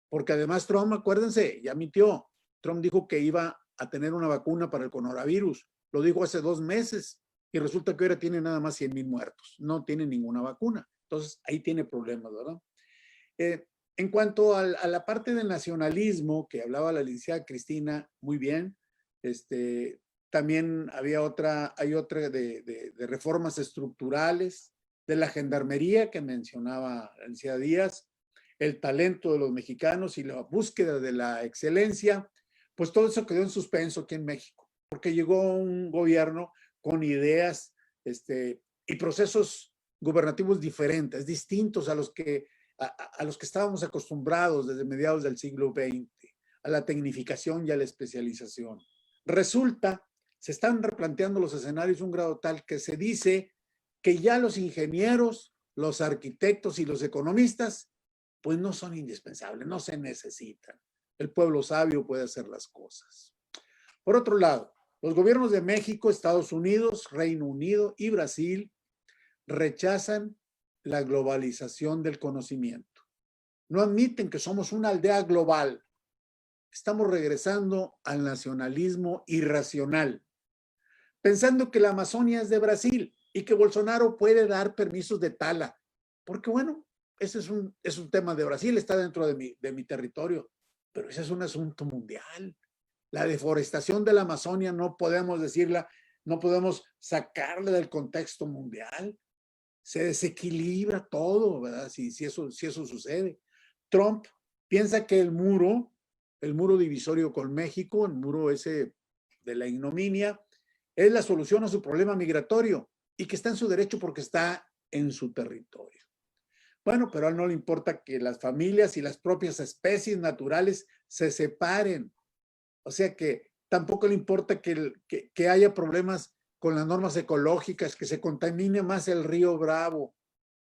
Porque además Trump, acuérdense, ya mintió. Trump dijo que iba a tener una vacuna para el coronavirus. Lo dijo hace 2 meses y resulta que ahora tiene nada más 100,000 muertos. No tiene ninguna vacuna. Entonces, ahí tiene problemas, ¿verdad? En cuanto a la parte del nacionalismo que hablaba la licenciada Cristina, muy bien. También hay otra de reformas estructurales, de la gendarmería que mencionaba la licenciada Díaz, el talento de los mexicanos y la búsqueda de la excelencia. Pues todo eso quedó en suspenso aquí en México, porque llegó un gobierno con ideas y procesos gubernativos diferentes, distintos a los que estábamos acostumbrados desde mediados del siglo XX, a la tecnificación y a la especialización. Resulta, se están replanteando los escenarios a un grado tal que se dice que ya los ingenieros, los arquitectos y los economistas, pues no son indispensables, no se necesitan. El pueblo sabio puede hacer las cosas. Por otro lado, los gobiernos de México, Estados Unidos, Reino Unido y Brasil rechazan la globalización del conocimiento. No admiten que somos una aldea global. Estamos regresando al nacionalismo irracional, pensando que la Amazonia es de Brasil y que Bolsonaro puede dar permisos de tala, porque bueno, ese es un tema de Brasil, está dentro de mi territorio, pero ese es un asunto mundial. La deforestación de la Amazonia no podemos decirla, no podemos sacarla del contexto mundial. se desequilibra todo, ¿verdad? Si eso sucede. Trump piensa que el muro divisorio con México, el muro ese de la ignominia, es la solución a su problema migratorio y que está en su derecho porque está en su territorio. Bueno, pero a él no le importa que las familias y las propias especies naturales se separen. O sea que tampoco le importa que haya problemas con las normas ecológicas, que se contamine más el río Bravo.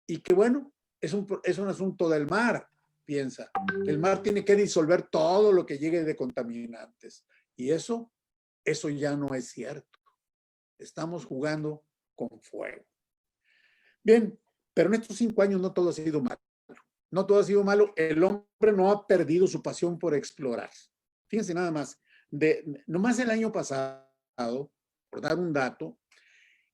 Y que bueno, es un asunto del mar, piensa. El mar tiene que disolver todo lo que llegue de contaminantes. Y eso ya no es cierto. Estamos jugando con fuego. Bien, pero en estos 5 años no todo ha sido malo. No todo ha sido malo. El hombre no ha perdido su pasión por explorar. Fíjense nada más. Nomás el año pasado, por dar un dato,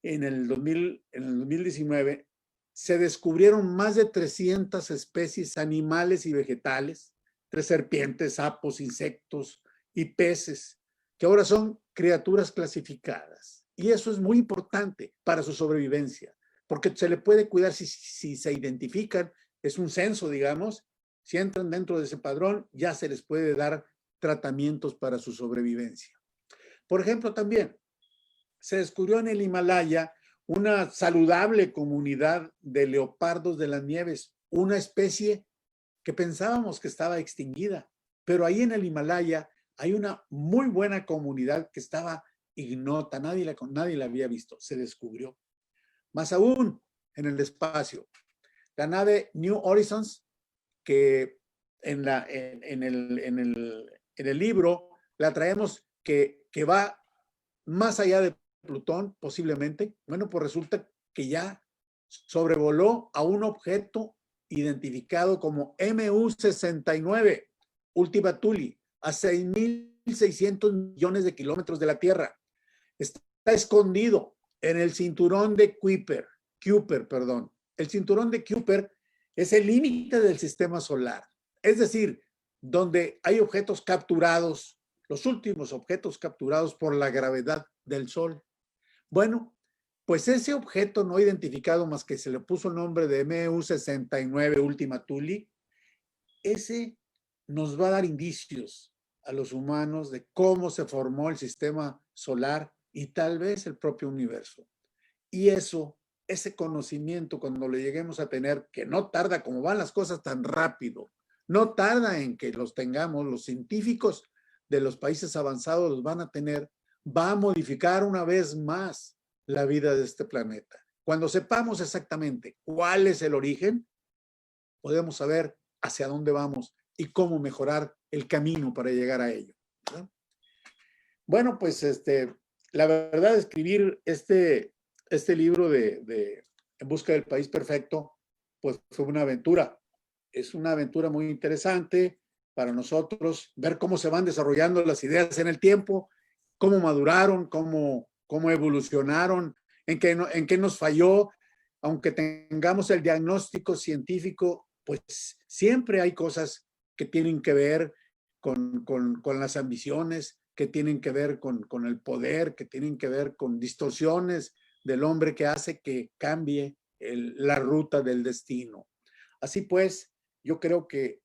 en el 2019 se descubrieron más de 300 especies animales y vegetales, entre serpientes, sapos, insectos y peces, que ahora son criaturas clasificadas. Y eso es muy importante para su sobrevivencia, porque se le puede cuidar si se identifican, es un censo, digamos, si entran dentro de ese padrón, ya se les puede dar tratamientos para su sobrevivencia. Por ejemplo, también se descubrió en el Himalaya una saludable comunidad de leopardos de las nieves, una especie que pensábamos que estaba extinguida, pero ahí en el Himalaya hay una muy buena comunidad que estaba ignota, nadie la había visto, se descubrió. Más aún, en el espacio, la nave New Horizons, que en el libro la traemos que va más allá de Plutón, posiblemente. Bueno, pues resulta que ya sobrevoló a un objeto identificado como MU-69, Ultima Thule, a 6.600 millones de kilómetros de la Tierra. Está escondido en el cinturón de Kuiper. El cinturón de Kuiper es el límite del sistema solar. Es decir, donde hay objetos capturados, los últimos objetos capturados por la gravedad del Sol. Bueno, pues ese objeto no identificado, más que se le puso el nombre de MU-69 Ultima Thule, ese nos va a dar indicios a los humanos de cómo se formó el sistema solar y tal vez el propio universo. Y ese conocimiento, cuando lo lleguemos a tener, que no tarda, como van las cosas tan rápido, no tarda en que los tengamos, los científicos de los países avanzados los van a tener, va a modificar una vez más la vida de este planeta. Cuando sepamos exactamente cuál es el origen, podemos saber hacia dónde vamos y cómo mejorar el camino para llegar a ello, ¿verdad? Bueno, pues la verdad, escribir este libro de En busca del país perfecto, pues fue una aventura. Es una aventura muy interesante para nosotros, ver cómo se van desarrollando las ideas en el tiempo, cómo maduraron, cómo evolucionaron, en qué nos falló. Aunque tengamos el diagnóstico científico, pues siempre hay cosas que tienen que ver con las ambiciones, que tienen que ver con el poder, que tienen que ver con distorsiones del hombre que hace que cambie la ruta del destino. Así pues, yo creo que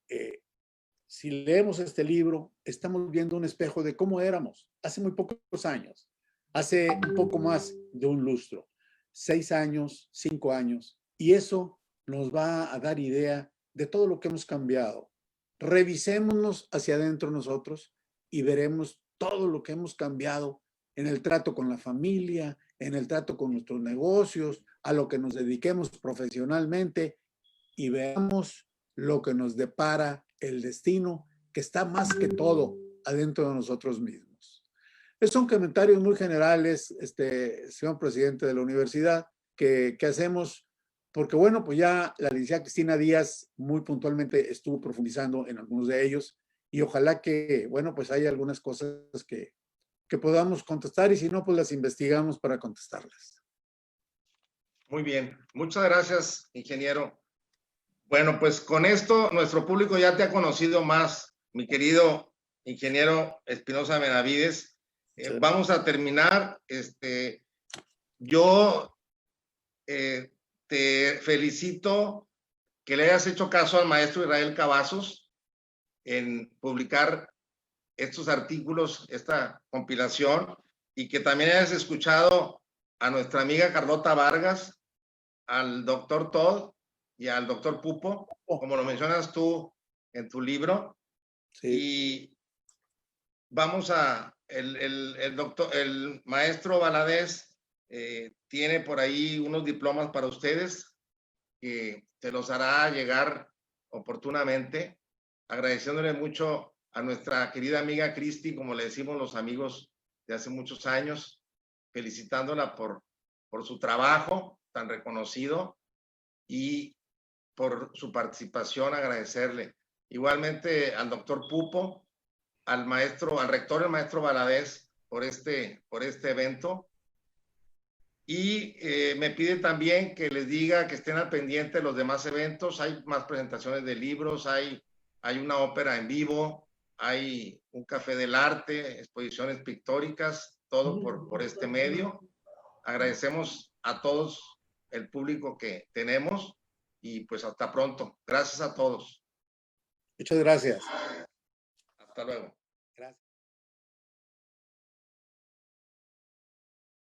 si leemos este libro, estamos viendo un espejo de cómo éramos hace muy pocos años, hace un poco más de un lustro, 6 años, 5 años, y eso nos va a dar idea de todo lo que hemos cambiado. Revisémonos hacia adentro nosotros y veremos todo lo que hemos cambiado en el trato con la familia, en el trato con nuestros negocios, a lo que nos dediquemos profesionalmente, y veamos lo que nos depara el destino, que está más que todo adentro de nosotros mismos. Esos son comentarios muy generales, señor presidente de la universidad, que hacemos, porque bueno, pues ya la licenciada Cristina Díaz muy puntualmente estuvo profundizando en algunos de ellos, y ojalá que, bueno, pues haya algunas cosas que podamos contestar, y si no, pues las investigamos para contestarlas. Muy bien, muchas gracias, ingeniero. Bueno, pues con esto nuestro público ya te ha conocido más, mi querido ingeniero Espinosa Benavides. Sí. Vamos a terminar. Yo te te felicito que le hayas hecho caso al maestro Israel Cavazos en publicar estos artículos, esta compilación, y que también hayas escuchado a nuestra amiga Carlota Vargas, al doctor Todd y al doctor Pupo, como lo mencionas tú en tu libro. Sí. Y vamos a, el maestro Valadez tiene por ahí unos diplomas para ustedes que se los hará llegar oportunamente, agradeciéndole mucho a nuestra querida amiga Cristi, como le decimos los amigos de hace muchos años, felicitándola por su trabajo tan reconocido y por su participación, agradecerle. Igualmente al doctor Pupo, al rector, el maestro Valadez, por este evento. Y me pide también que les diga que estén al pendiente de los demás eventos. Hay más presentaciones de libros, hay una ópera en vivo, hay un café del arte, exposiciones pictóricas, todo por este medio. Agradecemos a todos el público que tenemos y pues hasta pronto. Gracias a todos. Muchas gracias. Hasta luego.